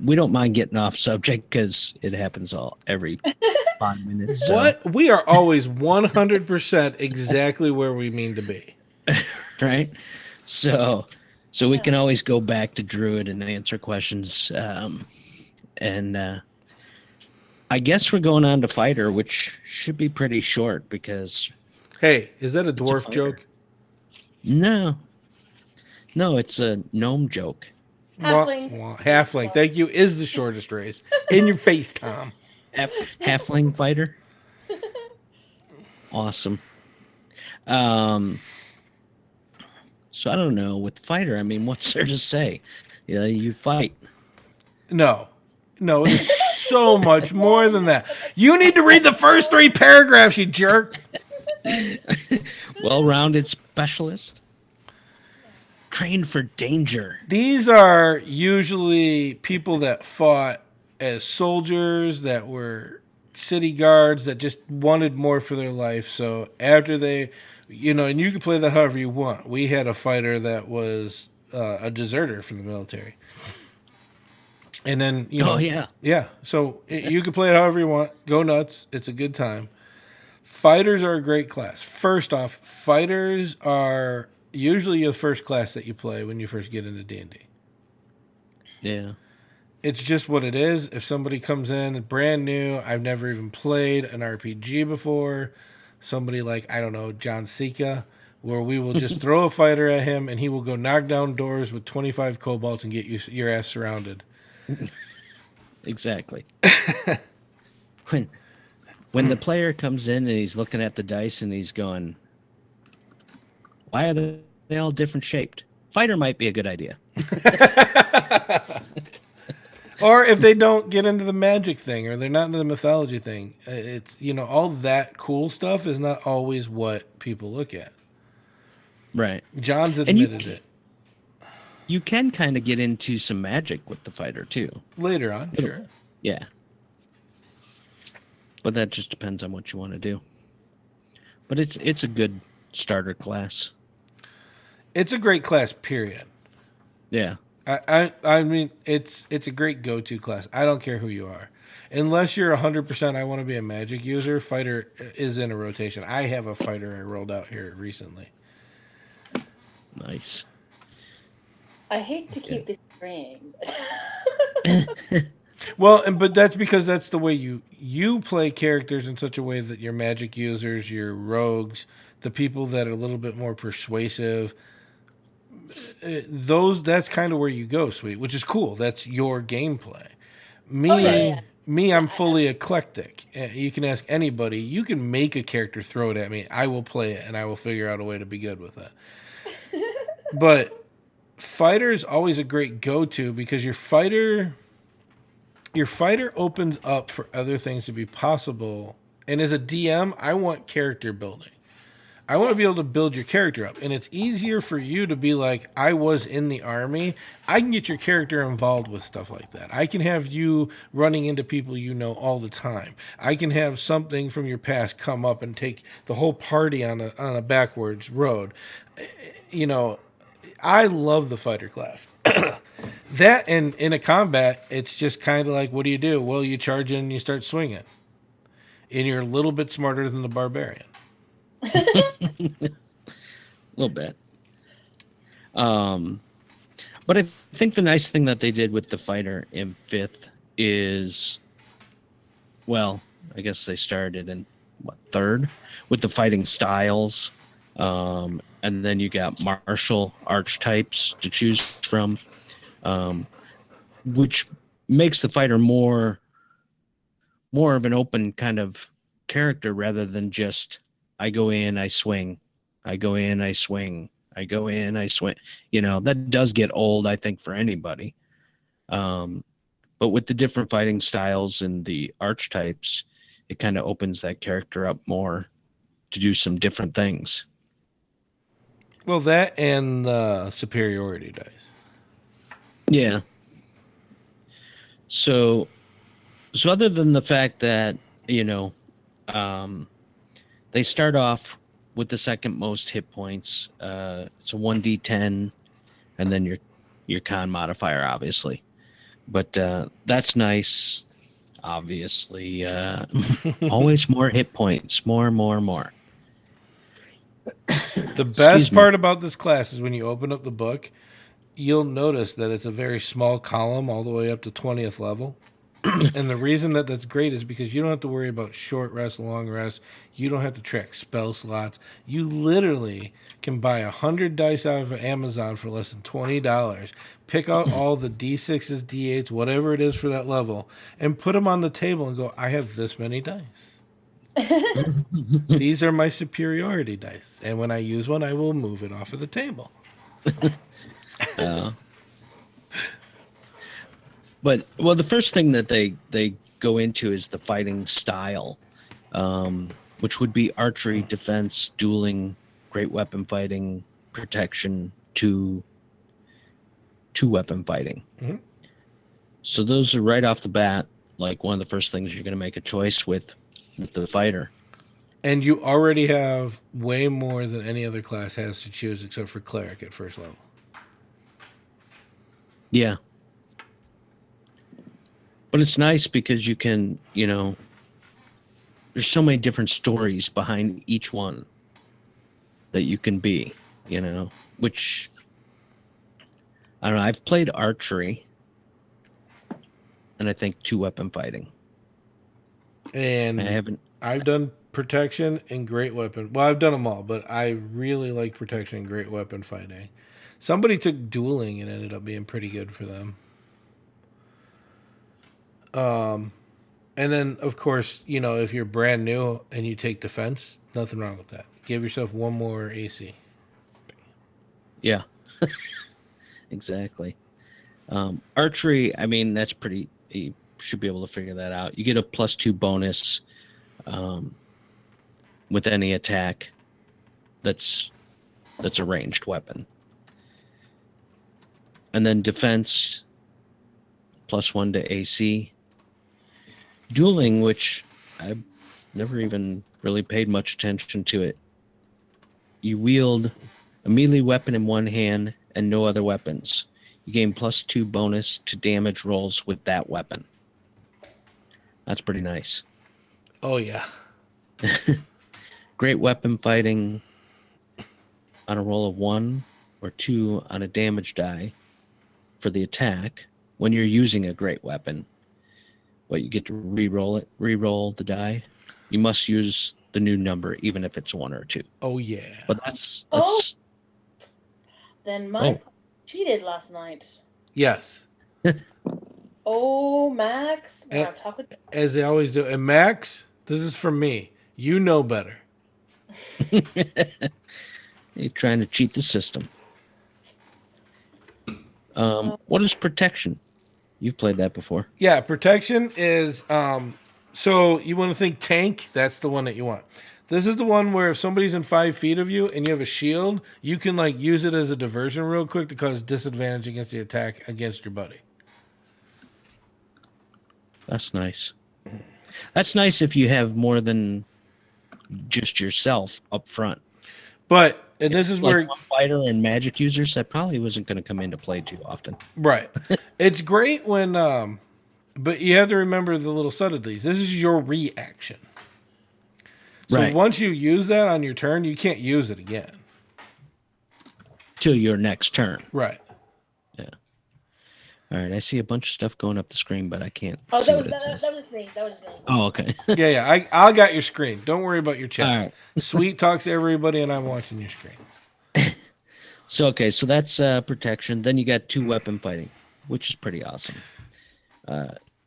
we don't mind getting off subject because it happens every 5 minutes. So, What? We are always 100% exactly where we mean to be. right? So we can always go back to Druid and answer questions. And I guess we're going on to Fighter, which should be pretty short because Hey, is that a a dwarf fighter. joke? no, it's a gnome joke. Halfling. Halfling. Thank you. Is the shortest race. In your face, Tom. Halfling fighter. Awesome. So I don't know with fighter. I mean, what's there to say? You fight. No, it is so much more than that. You need to read the first 3 paragraphs, you jerk. Well-rounded specialist. Trained for danger. These are usually people that fought as soldiers, that were city guards, that just wanted more for their life. So after they, and you can play that however you want. We had a fighter that was a deserter from the military. And then, Oh, yeah. Yeah. So you can play it however you want. Go nuts. It's a good time. Fighters are a great class. First off, fighters are usually the first class that you play when you first get into D&D. Yeah. It's just what it is. If somebody comes in brand new, I've never even played an RPG before, somebody like, I don't know, John Sika, where we will just throw a fighter at him and he will go knock down doors with 25 kobolds and get your ass surrounded. Exactly. When the player comes in and he's looking at the dice and he's going, why are they all different shaped? Fighter might be a good idea. Or if they don't get into the magic thing or they're not into the mythology thing, it's, all that cool stuff is not always what people look at. Right. John's admitted it. You can kind of get into some magic with the fighter too. Later on, sure. Yeah. But that just depends on what you want to do. But it's a good starter class. It's a great class, period. Yeah. I mean, it's a great go-to class. I don't care who you are. Unless you're 100% I want to be a magic user, fighter is in a rotation. I have a fighter I rolled out here recently. Nice. I hate to keep this straying. Well, but that's because that's the way you play characters in such a way that your magic users, your rogues, the people that are a little bit more persuasive, that's kind of where you go, Sweet, which is cool. That's your gameplay. Me, I'm fully eclectic. You can ask anybody. You can make a character, throw it at me. I will play it, and I will figure out a way to be good with it. But fighter is always a great go-to because your fighter opens up for other things to be possible. And as a DM, I want character building. I want to be able to build your character up. And it's easier for you to be like, I was in the army. I can get your character involved with stuff like that. I can have you running into people you know all the time. I can have something from your past come up and take the whole party on a backwards road. I love the fighter class. That and in a combat, it's just kind of like, what do you do? Well, you charge in and you start swinging. And you're a little bit smarter than the barbarian. A little bit. But I think the nice thing that they did with the fighter in 5th is, well, I guess they started in 3rd with the fighting styles. And then you got martial archetypes to choose from, which makes the fighter more of an open kind of character rather than just I go in, I swing, I go in, I swing, I go in, I swing. That does get old, I think, for anybody. But with the different fighting styles and the archetypes, it kind of opens that character up more to do some different things. Well, that and superiority dice. Yeah. So other than the fact that, they start off with the second most hit points. It's a 1d10, and then your con modifier, obviously. But that's nice. obviously. Always more hit points. More. The Excuse best me. part about this class is when you open up the book, you'll notice that it's a very small column all the way up to 20th level. And the reason that that's great is because you don't have to worry about short rest, long rest. You don't have to track spell slots. You literally can buy 100 dice out of Amazon for less than $20. Pick out all the D6s, D8s, whatever it is for that level, and put them on the table and go, I have this many dice. These are my superiority dice. And when I use one, I will move it off of the table. But the first thing that they go into is the fighting style, which would be archery, defense, dueling, great weapon fighting, protection, two weapon fighting. Mm-hmm. So those are right off the bat, like one of the first things you're going to make a choice with the fighter. And you already have way more than any other class has to choose except for cleric at first level. Yeah. But it's nice because you can, there's so many different stories behind each one that you can be, which, I don't know, I've played archery and I think two weapon fighting. And I've done protection and great weapon. Well, I've done them all, but I really like protection and great weapon fighting. Somebody took dueling and ended up being pretty good for them. And then, of course, if you're brand new and you take defense, nothing wrong with that. Give yourself one more AC. Yeah, exactly. Archery, I mean, that's pretty, you should be able to figure that out. You get a +2 bonus with any attack that's a ranged weapon. And then defense, +1 to AC. Dueling, which I've never even really paid much attention to it. You wield a melee weapon in one hand and no other weapons. You gain +2 bonus to damage rolls with that weapon. That's pretty nice. Oh, yeah. Great weapon fighting on a roll of 1 or 2 on a damage die for the attack when you're using a great weapon. What, you get to re-roll the die. You must use the new number, even if it's 1 or 2. Oh, yeah. But that's Then Mike cheated last night. Yes. Oh, Max. Now talk with As they always do. And Max, this is from me. You know better. You're trying to cheat the system. What is protection? You've played that before. Yeah, protection is so you want to think tank, that's the one that you want. This is the one where if somebody's in 5 feet of you and you have a shield, you can use it as a diversion real quick to cause disadvantage against the attack against your buddy. That's nice. That's nice if you have more than just yourself up front. But and this is where one fighter and magic users, that probably wasn't going to come into play too often. Right. It's great when but you have to remember the little subtleties. This is your reaction. So once you use that on your turn, you can't use it again. Till your next turn. Right. Yeah. All right. I see a bunch of stuff going up the screen, but I can't Oh, see that was what it says. that was me. That was me. Oh, okay. Yeah. I got your screen. Don't worry about your chat. All right. Sweet talks to everybody, and I'm watching your screen. So that's protection. Then you got two weapon fighting, which is pretty awesome.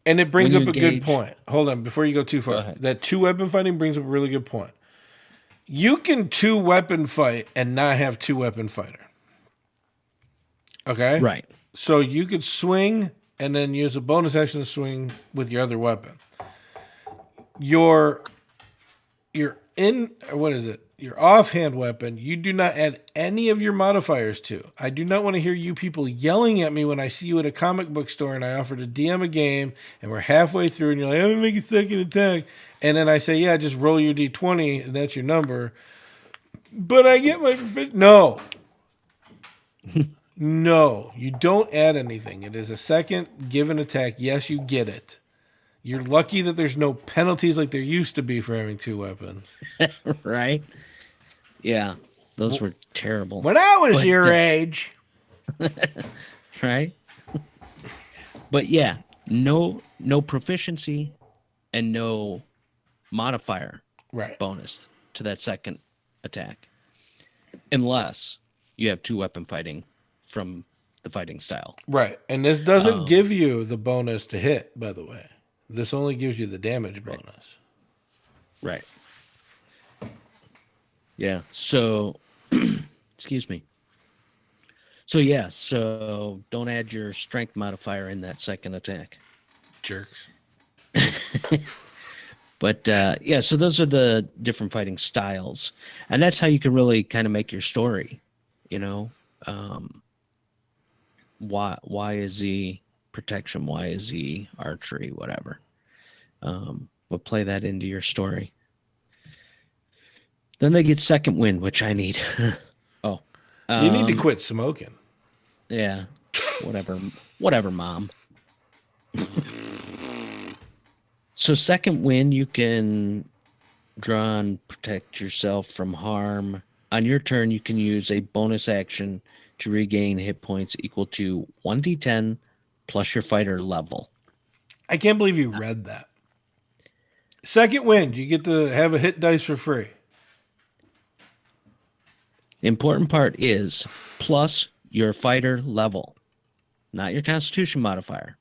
And it brings When up a you good engage- point. Hold on, before you go too far. Go ahead. That 2 weapon fighting brings up a really good point. You can 2 weapon fight and not have 2 weapon fighter. Okay? Right. So you could swing and then use a bonus action to swing with your other weapon. Your offhand weapon, you do not add any of your modifiers to. I do not want to hear you people yelling at me when I see you at a comic book store and I offer to DM a game and we're halfway through and you're like, I'm going to make a second attack. And then I say, yeah, just roll your D20 and that's your number. But I get my... No. No, you don't add anything. It is a second given attack. Yes, you get it. You're lucky that there's no penalties like there used to be for having 2 weapons. Right? Yeah, those were terrible. When I was But, your age. Right? But yeah, no proficiency and no modifier Right. bonus to that second attack. Unless you have 2 weapon fighting from the fighting style. Right. And this doesn't give you the bonus to hit, by the way. This only gives you the damage bonus. Right. Yeah. So, excuse me. So, yeah. So, don't add your strength modifier in that second attack. Jerks. But, yeah, so those are the different fighting styles. And that's how you can really kind of make your story, you know? Why is he protection? Why is he archery? Whatever. We'll play that into your story. Then they get second wind, which I need. Oh, You need to quit smoking. yeah, whatever, Mom. So second wind, you can draw and protect yourself from harm. On your turn, you can use a bonus action to regain hit points equal to 1d10 plus your fighter level. I can't believe you read that. Second wind, you get to have a hit dice for free. The important part is plus your fighter level, not your constitution modifier.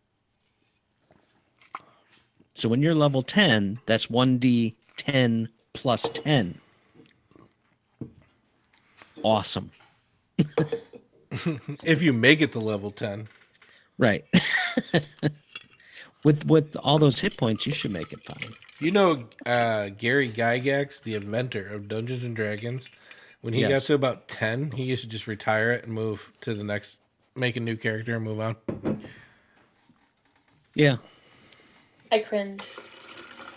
So when you're level 10, that's 1d10 plus 10. Awesome. If you make it to level 10. Right. With all those hit points, you should make it fine. You know Gary Gygax, the inventor of Dungeons and Dragons, when he got Yes. to about 10, he used to just retire it and move to the next, make a new character and move on. Yeah. I cringe.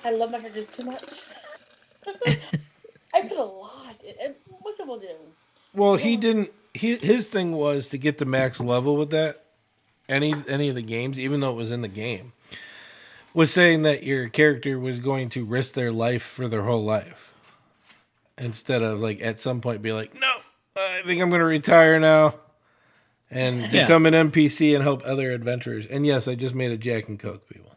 I love my characters too much. I put a lot. And what people do? Well, he didn't. His thing was to get to max level with that. Any of the games, even though it was in the game, was saying that your character was going to risk their life for their whole life, instead of like at some point be like, no, I think I'm going to retire now, and become an NPC and help other adventurers. And yes, I just made a Jack and Coke, people.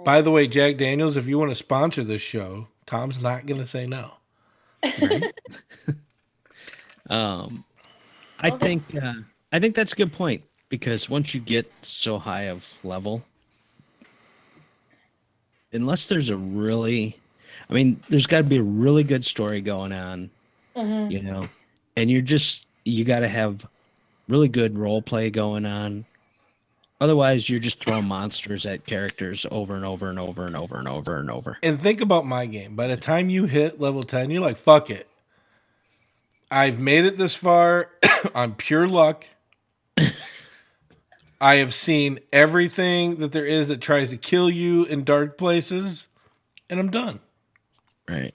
By the way, Jack Daniels, if you want to sponsor this show, Tom's not going to say no. Right? I think that's a good point, because once you get so high of level, unless there's there's got to be a really good story going on, you know, and you got to have really good role play going on. Otherwise, you're just throwing monsters at characters over and over and over and over and over and over. And think about my game. By the time you hit level 10, you're like, fuck it. I've made it this far on pure luck. I have seen everything that there is that tries to kill you in dark places, and I'm done. Right.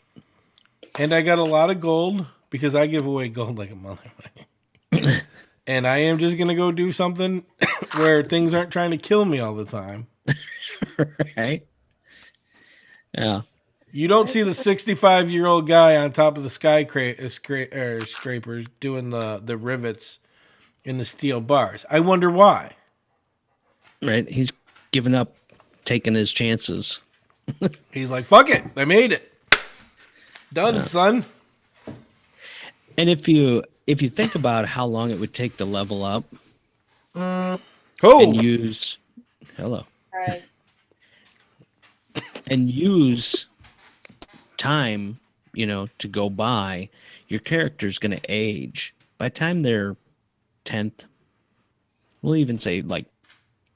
And I got a lot of gold because I give away gold like a motherfucker. And I am just going to go do something where things aren't trying to kill me all the time. Right. Yeah. You don't see the 65-year-old guy on top of the skyscrapers doing the rivets in the steel bars. I wonder why. Right. He's given up taking his chances. He's like, fuck it. I made it. Done, son. And if you think about how long it would take to level up Cool. and use All right. and use time, to go by, your character's going to age. By the time they're 10th, we'll even say like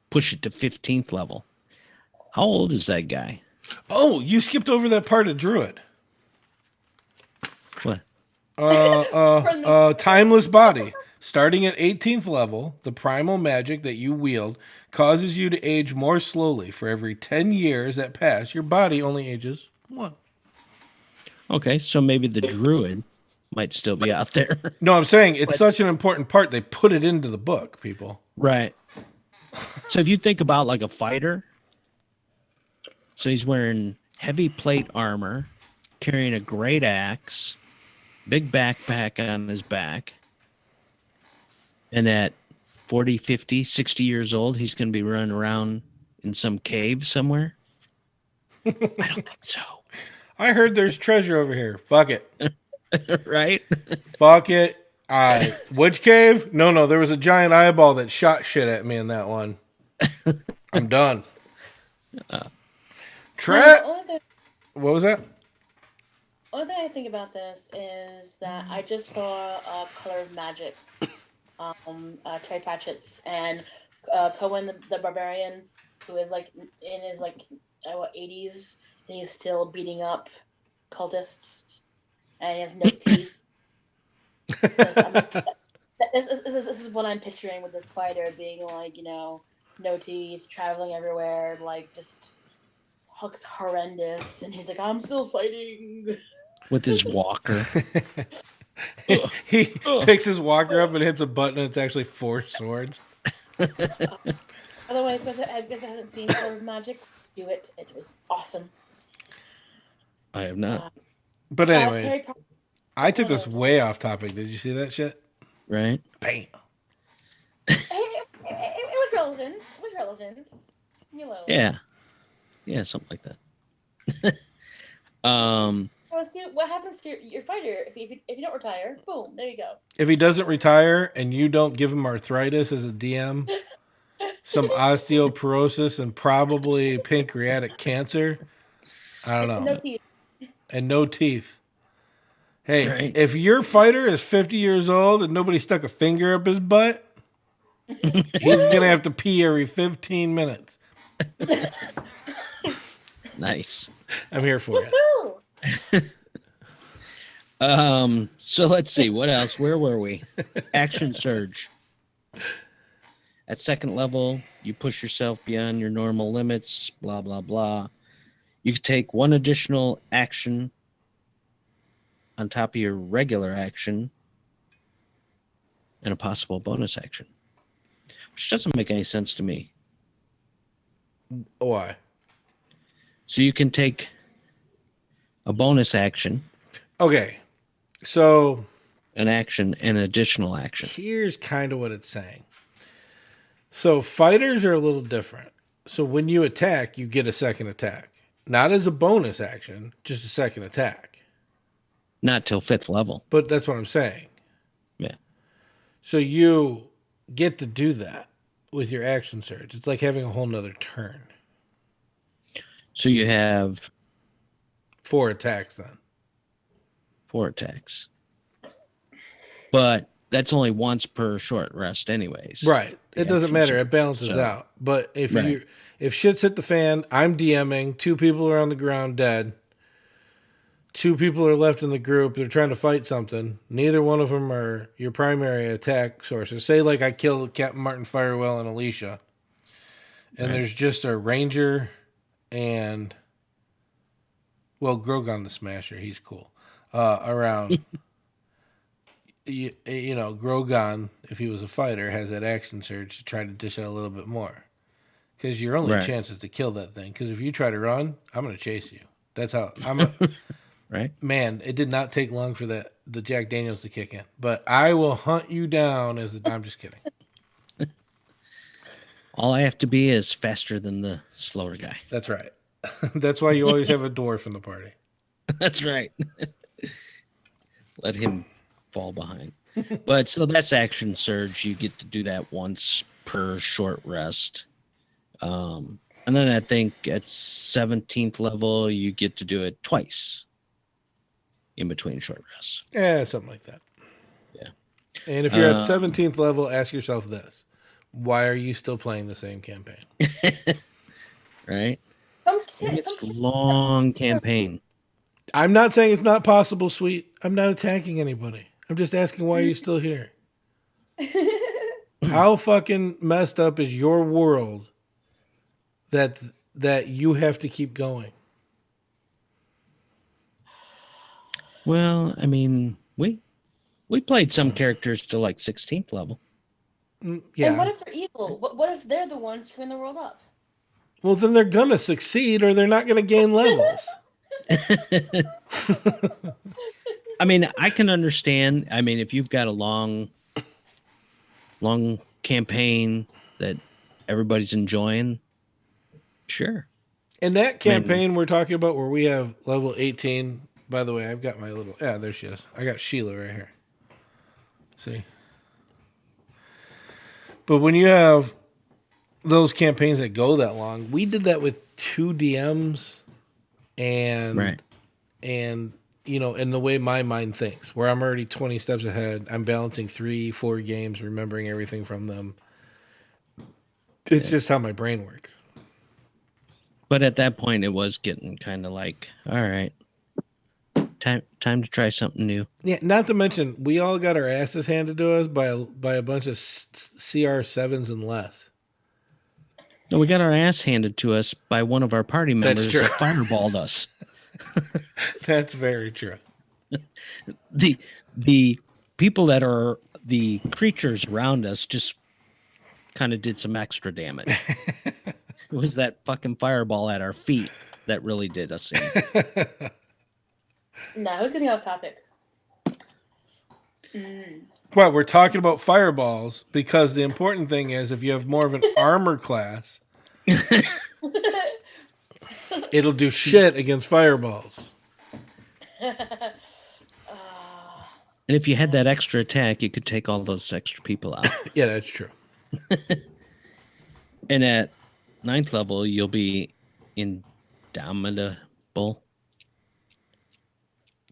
push it to 15th level. How old is that guy? Oh, you skipped over that part of Druid. What? Timeless body. Starting at 18th level, the primal magic that you wield causes you to age more slowly. For every 10 years that pass, your body only ages 1. Okay, so maybe the druid might still be out there. No, I'm saying it's such an important part. They put it into the book, people. Right. So if you think about like a fighter, So he's wearing heavy plate armor, carrying a great axe, big backpack on his back. And at 40, 50, 60 years old, he's going to be running around in some cave somewhere. I don't think so. I heard there's treasure over here. Fuck it. Right? Fuck it. Which cave? No. There was a giant eyeball that shot shit at me in that one. I'm done. What was that? Only thing I think about this is that I just saw Color of Magic, Terry Pratchett's, and Cohen the Barbarian, who is like in his 80s, and he's still beating up cultists, and he has no teeth. This is what I'm picturing with this fighter being like, no teeth, traveling everywhere, like just looks horrendous, and he's like, I'm still fighting. With his walker. He picks his walker up and hits a button, and it's actually 4 swords. By the way, because I haven't seen Color of Magic, do it. It was awesome. I have not. But anyways, I took us way off topic. Did you see that shit? Right? Bam. It was relevant. It was relevant. Yeah, something like that. So see what happens to your fighter if you don't retire. Boom, there you go. If he doesn't retire and you don't give him arthritis as a DM, some osteoporosis, and probably pancreatic cancer, I don't know. No teeth. And no teeth. Hey, Right. If your fighter is 50 years old and nobody stuck a finger up his butt, he's going to have to pee every 15 minutes. Nice. I'm here for it. So let's see. What else? Where were we? Action surge. At second level, you push yourself beyond your normal limits, blah, blah, blah. You can take one additional action on top of your regular action and a possible bonus action, which doesn't make any sense to me. Why? So you can take a bonus action, Okay. So an action, and additional action. here's kind of what it's saying. So fighters are a little different. So when you attack, you get a second attack. Not as a bonus action, just a second attack. Not till 5th level. But that's what I'm saying. Yeah. So you get to do that with your action surge. It's like having a whole nother turn. So you have 4 attacks then. 4 attacks. But that's only once per short rest anyways. Right. The It doesn't action matter. surge. It balances So- out. But if Right. if shit's hit the fan, I'm DMing, 2 people are on the ground dead. 2 people are left in the group. They're trying to fight something. Neither one of them are your primary attack sources. Say like I killed Captain Martin Firewell and Alicia. And there's just a ranger and Grogon the Smasher, he's cool. Around you know, Grogon, if he was a fighter, has that action surge to try to dish out a little bit more. Because your only Right. chance is to kill that thing. Because if you try to run, I'm going to chase you. That's how Right? man, it did not take long for the Jack Daniels to kick in. But I will hunt you down I'm just kidding. All I have to be is faster than the slower guy. That's right. That's why you always have a dwarf in the party. That's right. Let him fall behind. But so that's action surge. You get to do that once per short rest. And then I think at 17th level, you get to do it twice in between short rests. Yeah, something like that. Yeah. And if you're at 17th level, ask yourself this. Why are you still playing the same campaign? Right? Some It's long campaign. I'm not saying it's not possible, sweet. I'm not attacking anybody. I'm just asking why you're still here. How fucking messed up is your world that you have to keep going? Well, I mean, we played some characters to like 16th level. Yeah. And what if they're evil? What if they're the ones screwing the world up? Well, then they're gonna succeed, or they're not gonna gain levels. I mean, I can understand. I mean, if you've got a long campaign that everybody's enjoying, sure. In that campaign we're talking about, where we have level 18. By the way, I've got my little. Yeah, there she is. I got Sheila right here. See. But when you have those campaigns that go that long, we did that with 2 DMs, and you know, in the way my mind thinks, where I'm already 20 steps ahead, I'm balancing 3-4 games, remembering everything from them. It's just how my brain works. But at that point, it was getting kind of like, all right, time to try something new. Yeah, not to mention, we all got our asses handed to us by a bunch of CR7s and less. No, we got our ass handed to us by one of our party members that fireballed us. That's very true. The people that are the creatures around us just kind of did some extra damage. It was that fucking fireball at our feet that really did us in. No, I was getting off topic. Well, we're talking about fireballs because the important thing is, if you have more of an armor class, it'll do shit against fireballs. And if you had that extra attack, you could take all those extra people out. Yeah, that's true. And at 9th level, you'll be indomitable.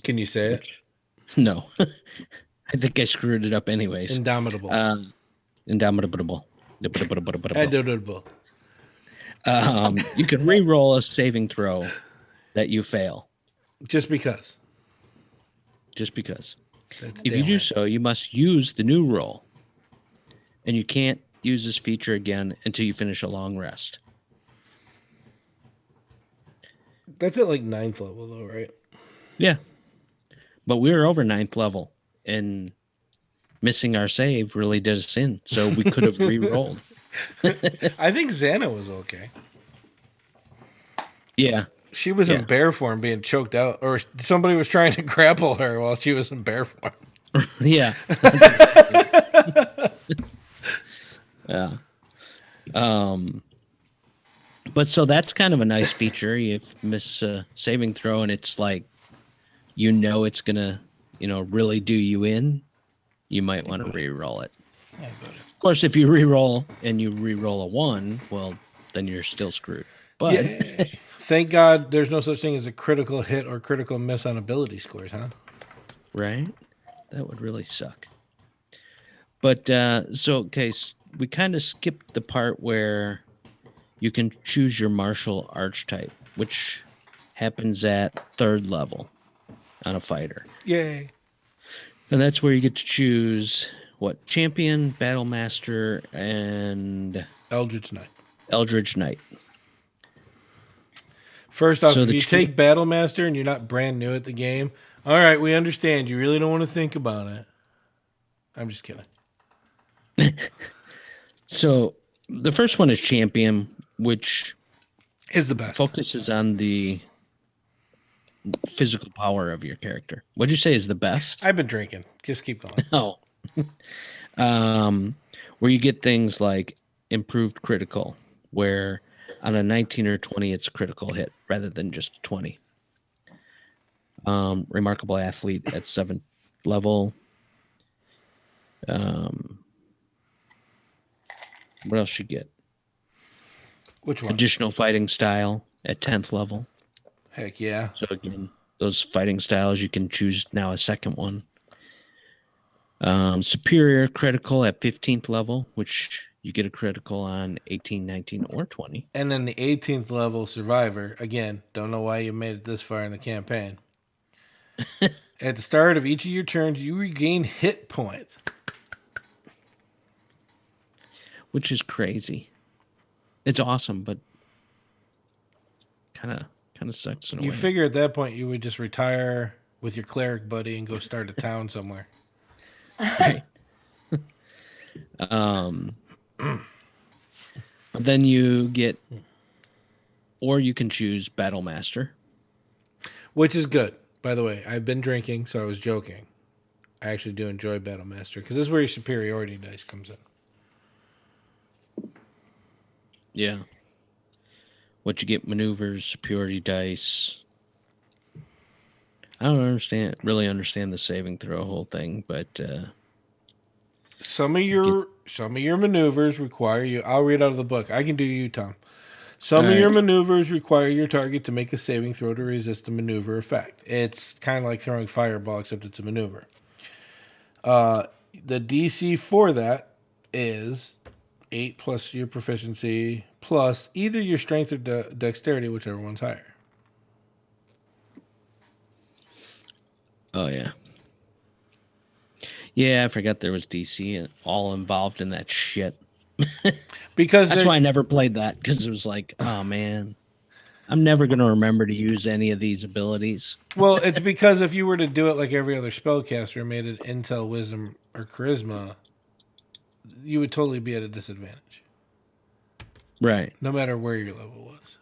Can you say it? No. I think I screwed it up anyways. Indomitable. Indomitable. Indomitable. You can re-roll a saving throw that you fail. Just because. If you do so, you must use the new roll. And you can't use this feature again until you finish a long rest. That's at like 9th level, though, right? Yeah. But we were over 9th level, and missing our save really did us in. So we could have re-rolled. I think Xana was okay. Yeah. She was in bear form being choked out, or somebody was trying to grapple her while she was in bear form. Yeah. That's exactly. Yeah. But so that's kind of a nice feature. You miss a saving throw, and it's like, you know, it's going to, you know, really do you in. You might want to re-roll it. Of course, if you re-roll and you re-roll a 1, well, then you're still screwed. But yeah. Thank God there's no such thing as a critical hit or critical miss on ability scores, huh? Right? That would really suck. But we kind of skipped the part where you can choose your martial archetype, which happens at 3rd level on a fighter. Yay. And that's where you get to choose champion, battle master, and Eldritch Knight. First off, if you take battle master and you're not brand new at the game, all right, we understand. You really don't want to think about it. I'm just kidding. So the first one is champion, which is the best. Focuses on the physical power of your character. What'd you say is the best? I've been drinking. Just keep going. Where you get things like improved critical, where on a 19 or 20, it's a critical hit rather than just 20. Remarkable athlete at 7th level. What else you get? Which one? Additional fighting style at 10th level. Heck yeah. So again, those fighting styles, you can choose now a second one. Superior critical at 15th level, which you get a critical on 18, 19, or 20. And then the 18th level survivor. Again, don't know why you made it this far in the campaign. At the start of each of your turns, you regain hit points. Which is crazy. It's awesome, but kind of sucks in a way. You figure at that point you would just retire with your cleric buddy and go start a town somewhere. Right. Then you get or you can choose Battle Master. Which is good, by the way. I've been drinking, so I was joking. I actually do enjoy Battle Master because this is where your superiority dice comes in. Yeah. What you get: maneuvers, superiority dice. I don't really understand the saving throw whole thing, but Some of your maneuvers require you. I'll read out of the book. I can do you, Tom. Some of your maneuvers require your target to make a saving throw to resist the maneuver effect. It's kind of like throwing fireball, except it's a maneuver. The DC for that is 8 plus your proficiency plus either your strength or dexterity, whichever one's higher. oh yeah. Yeah, I forgot there was DC all involved in that shit. Because That's why I never played that, because it was like, oh man, I'm never going to remember to use any of these abilities. well, it's because if you were to do it like every other spellcaster and made it Intel, Wisdom, or Charisma, you would totally be at a disadvantage, Right. no matter where your level was.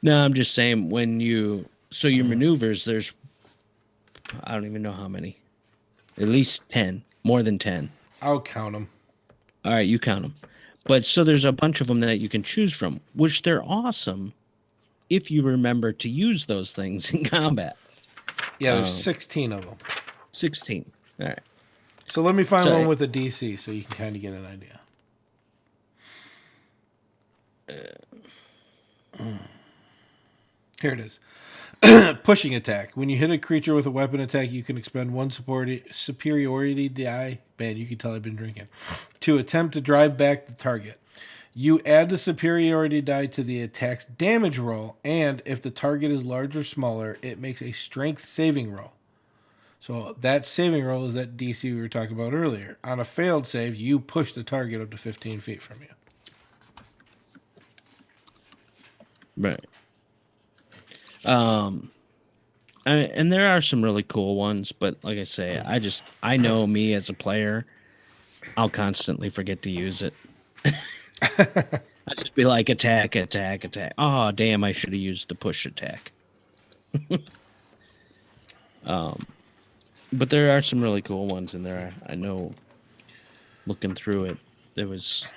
No, I'm just saying so your maneuvers, there's, I don't even know how many, at least 10, more than 10. I'll count them. All right, you count them. But so there's a bunch of them that you can choose from, which they're awesome if you remember to use those things in combat. Yeah, there's 16 of them. 16. All right. So let me find So- one with a DC so you can kind of get an idea. Here it is. Pushing attack. When you hit a creature with a weapon attack, you can expend one superiority die. Man, you can tell I've been drinking. To attempt to drive back the target. You add the superiority die to the attack's damage roll, and if the target is larger or smaller, it makes a strength saving roll. So that saving roll is that DC we were talking about earlier. On a failed save, you push the target up to 15 feet from you. Right. And there are some really cool ones, but like I say, I know me as a player, I'll constantly forget to use it. I just be like, attack. Oh, damn, I should have used the push attack. But there are some really cool ones in there. I know, looking through it, there was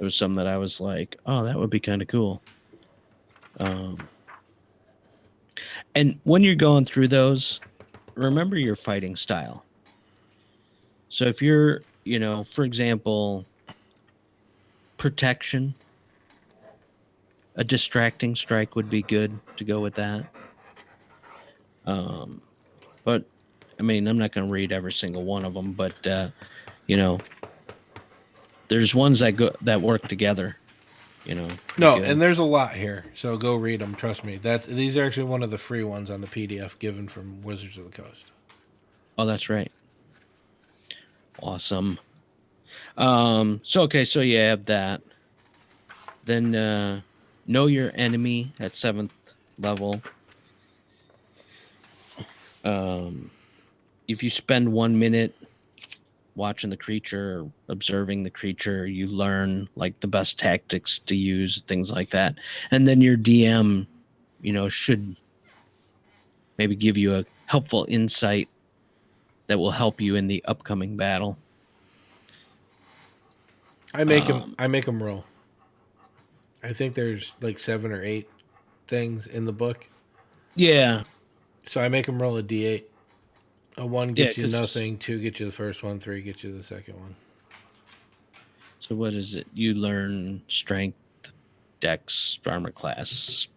some that I was like, oh, that would be kind of cool. And when you're going through those, remember your fighting style. So if you're, for example, protection, a distracting strike would be good to go with that. But I mean, I'm not going to read every single one of them, but there's ones that work together. No, good. and there's a lot here, so go read them. Trust me. These are actually one of the free ones on the PDF given from Wizards of the Coast. Oh, that's right. Awesome. So you have that. Then know your enemy at 7th level. If you spend 1 minute watching the creature or observing the creature, you learn like the best tactics to use, things like that. And then your DM, should maybe give you a helpful insight that will help you in the upcoming battle. I make them roll. I think there's like 7 or 8 things in the book. Yeah. So I make them roll a D8. A 1 gets Yeah, you 'cause- nothing, 2 gets you the first one, 3 gets you the second one. So what is it? You learn strength, dex, armor class,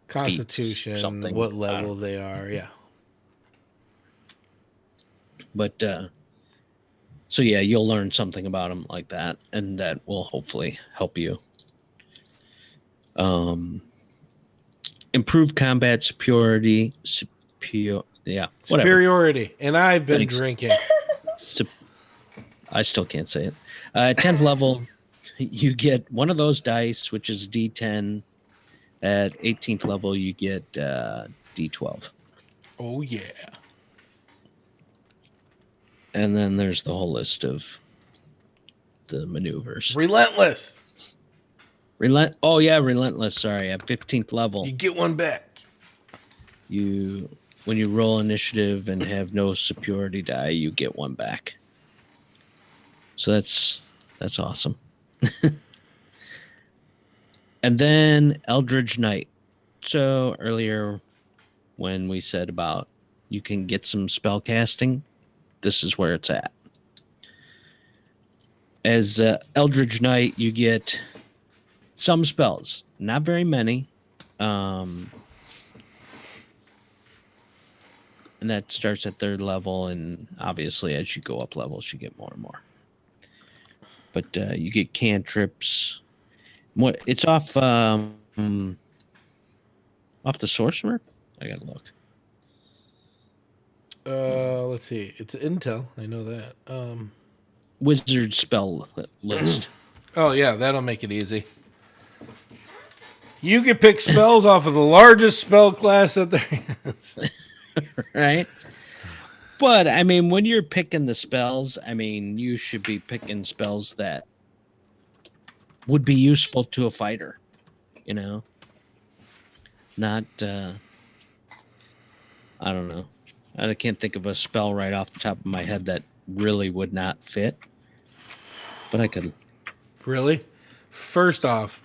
Constitution, something. what level they are, yeah. But so yeah, you'll learn something about them like that, and that will hopefully help you. Improve combat superiority. Whatever. Superiority. And I've been Thanks. drinking. I still can't say it. 10th level, you get one of those dice, which is D10. At 18th level, you get D12. Oh, yeah. And then there's the whole list of the maneuvers. Relentless. Relentless. Sorry, at 15th level, You get one back. when you roll initiative and have no superiority die, you get one back. So that's awesome. And then Eldritch Knight. So earlier when we said about you can get some spell casting, this is where it's at. As Eldritch Knight, you get some spells, not very many. And that starts at 3rd level, and obviously as you go up levels, you get more and more. But you get cantrips. It's off the sorcerer. I gotta look. Let's see. It's Intel. I know that. Wizard spell list. Oh yeah, that'll make it easy. You can pick spells off of the largest spell class at there is. Right? But I mean, when you're picking the spells, I mean, you should be picking spells that would be useful to a fighter, you know? Not I don't know. I can't think of a spell right off the top of my head that really would not fit. But I could. Really? First off,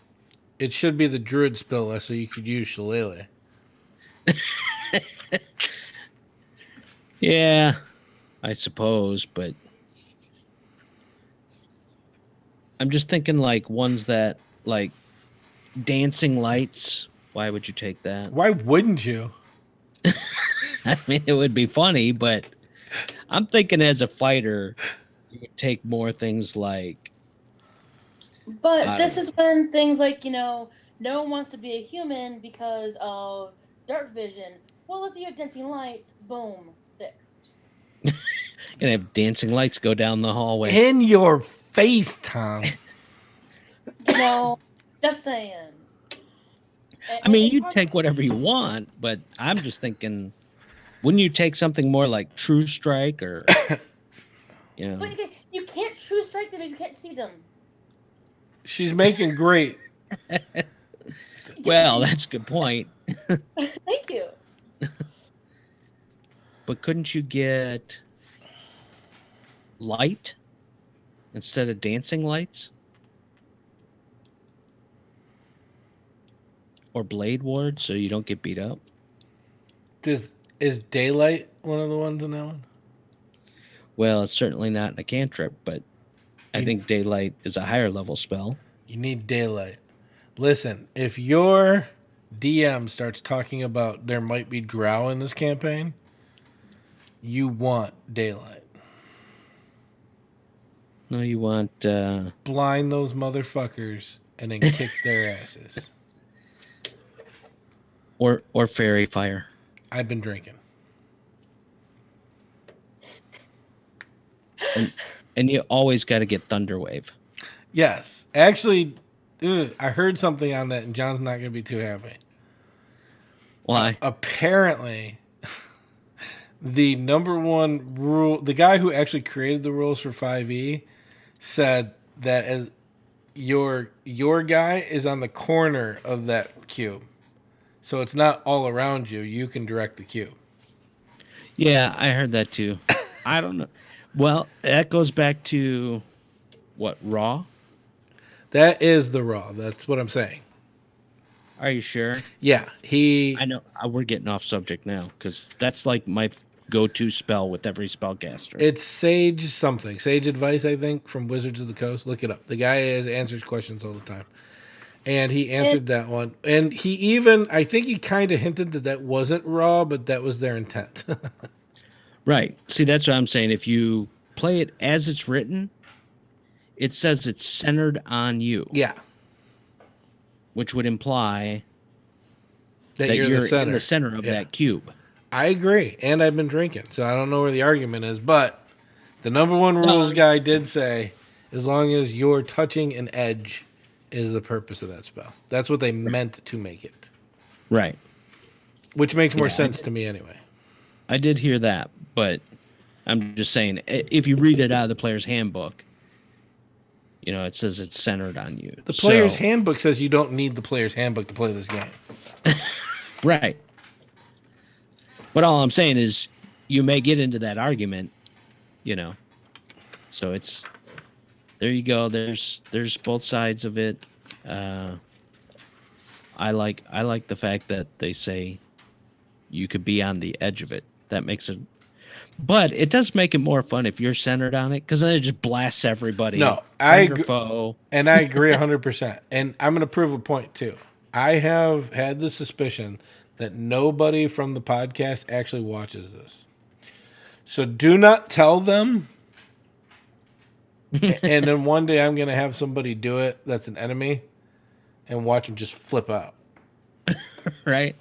it should be the Druid spell list so you could use Shillelagh. Yeah, I suppose, but I'm just thinking like ones that like dancing lights. Why would you take that? Why wouldn't you? I mean, it would be funny, but I'm thinking as a fighter, you would take more things like. But this is when things like, no one wants to be a human because of dark vision. Well, if you have dancing lights, boom, fixed. And have dancing lights go down the hallway. In your face, Tom. Just saying. I mean, you take whatever you want, but I'm just thinking, wouldn't you take something more like True Strike or, But you can't True Strike them if you can't see them. She's making great. Well, that's a good point. Thank you. But couldn't you get light instead of dancing lights? Or blade ward so you don't get beat up? Is daylight one of the ones in that one? Well, it's certainly not a cantrip, but I think daylight is a higher level spell. You need daylight. Listen, if your DM starts talking about there might be drow in this campaign, you want daylight. No, you want blind those motherfuckers and then kick their asses. Or fairy fire. I've been drinking. And you always got to get Thunderwave. Yes. Actually, I heard something on that, and John's not going to be too happy. Why? Apparently, the number one rule, the guy who actually created the rules for 5e said that as your guy is on the corner of that cube. So it's not all around you. You can direct the cube. Yeah, I heard that too. I don't know. Well, that goes back to what, Raw? That is the Raw. That's what I'm saying. Are you sure? Yeah, I know we're getting off subject now because that's like my go-to spell with every spellcaster. It's Sage something. Sage Advice, I think, from Wizards of the Coast. Look it up. The guy answers questions all the time. And he answered that one. And he even, I think he kind of hinted that wasn't Raw, but that was their intent. Right. See, that's what I'm saying. If you play it as it's written, it says it's centered on you. Yeah. Which would imply that you're in the center of that cube. I agree. And I've been drinking, so I don't know where the argument is. But the number one rules guy did say, as long as you're touching an edge is the purpose of that spell. That's what they meant to make it. Right. Which makes more sense to me anyway. I did hear that, but I'm just saying, if you read it out of the player's handbook, it says it's centered on you. The player's So- handbook says you don't need the player's handbook to play this game. Right. But all I'm saying is you may get into that argument, So it's there you go. There's both sides of it. I like the fact that they say you could be on the edge of it. That makes it, but it does make it more fun if you're centered on it, because then it just blasts everybody. No, friend or foe. And I agree 100%. And I'm going to prove a point too. I have had the suspicion that nobody from the podcast actually watches this. So do not tell them. And then one day I'm going to have somebody do it that's an enemy and watch them just flip out. Right?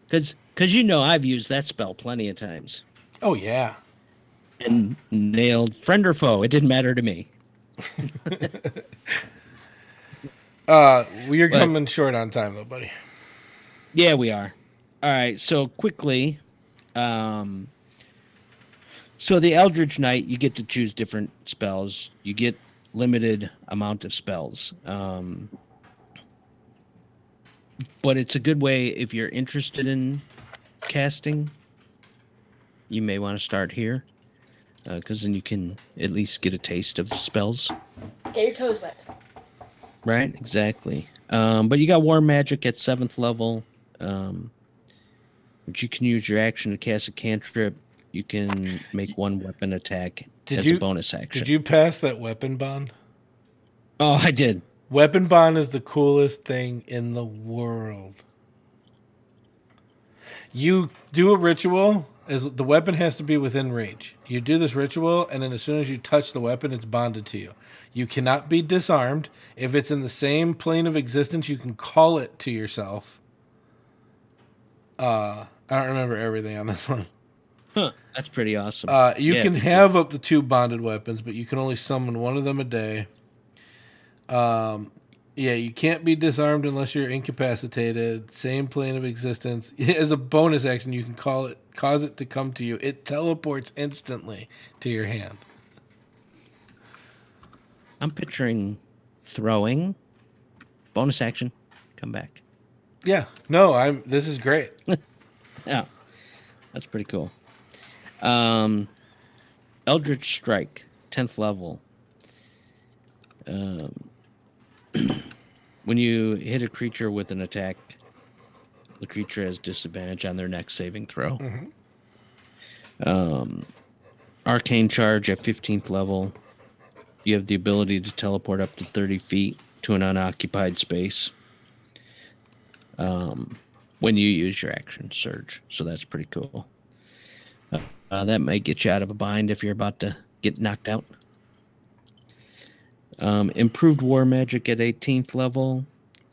Because I've used that spell plenty of times Oh, yeah. and nailed friend or foe. It didn't matter to me. You're But- coming short on time, though, buddy. Yeah, we are. All right, so quickly, so the Eldritch Knight, you get to choose different spells. You get limited amount of spells. But it's a good way if you're interested in casting. You may want to start here, because then you can at least get a taste of spells. Get your toes wet. Right, exactly. But you got War Magic at 7th level. But you can use your action to cast a cantrip. You can make one weapon attack as a bonus action. Did you pass that weapon bond? Oh, I did. Weapon bond is the coolest thing in the world. You do a ritual, as the weapon has to be within range. You do this ritual, and then as soon as you touch the weapon, it's bonded to you. You cannot be disarmed. If it's in the same plane of existence, you can call it to yourself. I don't remember everything on this one. Huh, that's pretty awesome. You Yeah, can if you have up to 2 bonded weapons, but you can only summon one of them a day. Yeah, you can't be disarmed unless you're incapacitated. Same plane of existence. As a bonus action, you can cause it to come to you. It teleports instantly to your hand. I'm picturing throwing, bonus action, come back. Yeah, no, this is great. Yeah, that's pretty cool. Eldritch Strike, 10th level. When you hit a creature with an attack, the creature has disadvantage on their next saving throw. Arcane Charge at 15th level. You have the ability to teleport up to 30 feet to an unoccupied space when you use your action surge. So that's pretty cool. That might get you out of a bind if you're about to get knocked out. Improved War Magic at 18th level.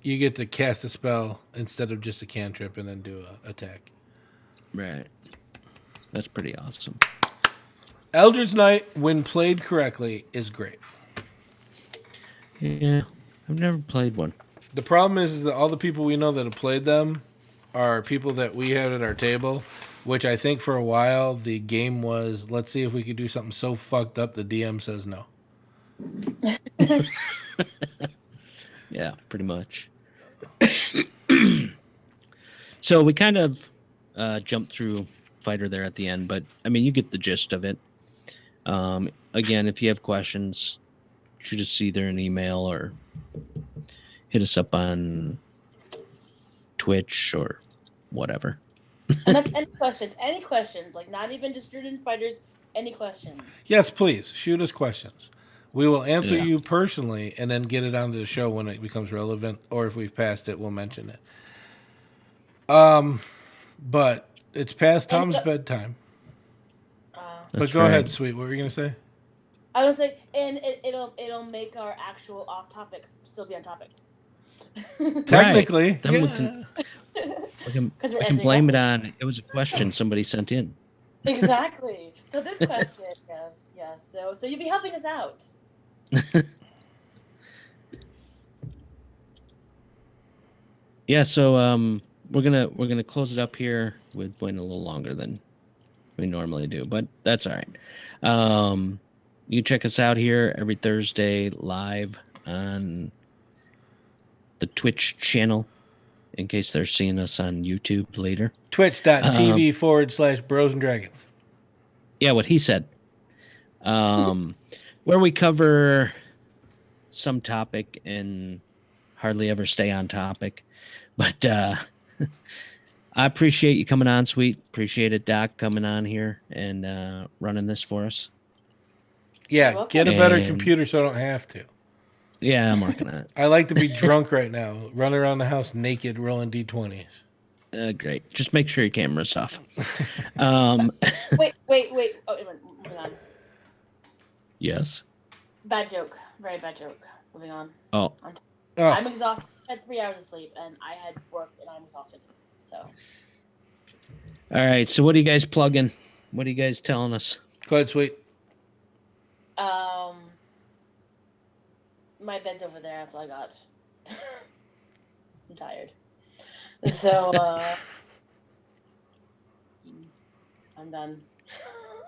You get to cast a spell instead of just a cantrip and then do an attack. Right. That's pretty awesome. Eldritch Knight, when played correctly, is great. Yeah, I've never played one. The problem is that all the people we know that have played them are people that we had at our table, which I think for a while the game was, let's see if we could do something so fucked up the DM says no. Yeah, pretty much. So we kind of jumped through Fighter there at the end, but I mean, you get the gist of it. Again, if you have questions, shoot us either an email or hit us up on Twitch or whatever. And that's any questions, like not even just Druid Fighters, any questions. Yes, please, shoot us questions. We will answer Yeah. you personally and then get it onto the show when it becomes relevant, or if we've passed it, we'll mention it. But it's past Tom's bedtime. But That's go right. ahead, sweet. What were you going to say? I was like, and it'll make our actual off topics still be on topic. Technically, Then we yeah. can Because we're we can answering blame it questions. on it was a question somebody sent in. Exactly. So this question, yes. So you'll be helping us out. Yeah, so we're gonna close it up here. We've went a little longer than we normally do, but that's all right. You can check us out here every Thursday live on the Twitch channel in case they're seeing us on YouTube later. Twitch.tv/Bros and Dragons. Yeah, what he said. Where we cover some topic and hardly ever stay on topic. But I appreciate you coming on, Sweet. Appreciate it, Doc, coming on here and running this for us. Yeah, get a better And- computer so I don't have to. Yeah, I'm working on it. I like to be drunk right now, running around the house naked, rolling D20s. Great. Just make sure your camera's off. Wait. Oh, moving on. Yes. Bad joke. Very bad joke. Moving on. Oh, Oh, I'm exhausted. I had 3 hours of sleep, and I had work, and I'm exhausted. So. all right. So what are you guys plugging? What are you guys telling us? go ahead, Sweet. My bed's over there. That's all I got. I'm tired. So, I'm done.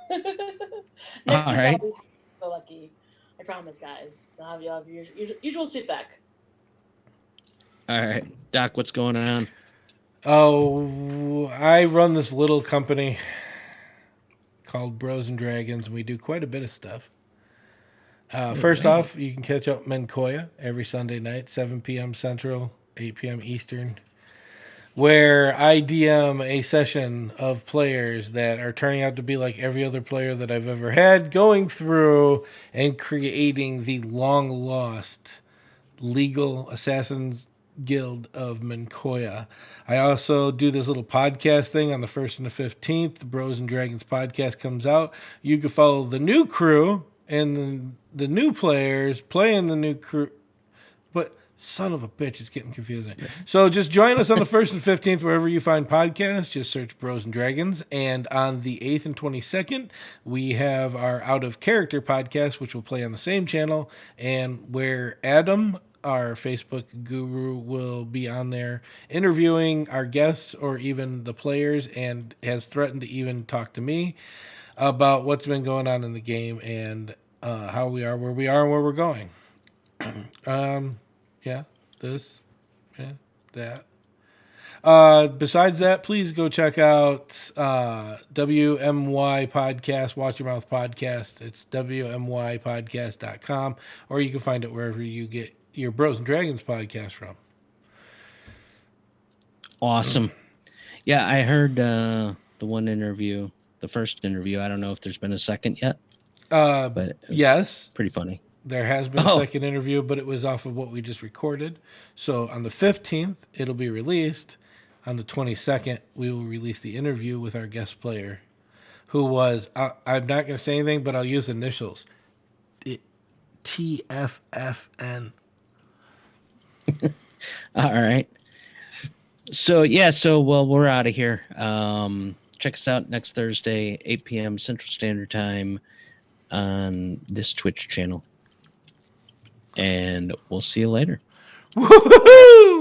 Next All week right. I'll be so lucky. I promise, guys. You'll have your usual feedback. All right. Doc, what's going on? Oh, I run this little company called Bros and Dragons, and we do quite a bit of stuff. First off, you can catch up Menkoya every Sunday night, 7 p.m. Central, 8 p.m. Eastern, where I DM a session of players that are turning out to be like every other player that I've ever had, going through and creating the long-lost legal assassins guild of Menkoya. I also do this little podcast thing on the 1st and the 15th. The Bros and Dragons podcast comes out. You can follow the new crew and the new players playing the new crew. But son of a bitch, it's getting confusing. So just join us on the 1st and 15th, wherever you find podcasts. Just search Bros and Dragons. And on the 8th and 22nd, we have our Out of Character podcast, which will play on the same channel, and where Adam, our Facebook guru, will be on there interviewing our guests or even the players, and has threatened to even talk to me about what's been going on in the game and how we are, and where we're going. Yeah, this, yeah, that. Besides that, please go check out WMY Podcast, Watch Your Mouth Podcast. It's WMYpodcast.com, or you can find it wherever you get your Bros and Dragons podcast from. Awesome. Yeah, I heard the one interview, the first interview. I don't know if there's been a second yet, but it was Yes, pretty funny. there has been a Oh. second interview, but it was off of what we just recorded. So on the 15th, it'll be released. On the 22nd, we will release the interview with our guest player, who was, I'm not going to say anything, but I'll use initials. TFFN. All right. So well, we're out of here. Check us out next Thursday, 8 p.m. Central Standard Time on this Twitch channel. And we'll see you later. Woohoo!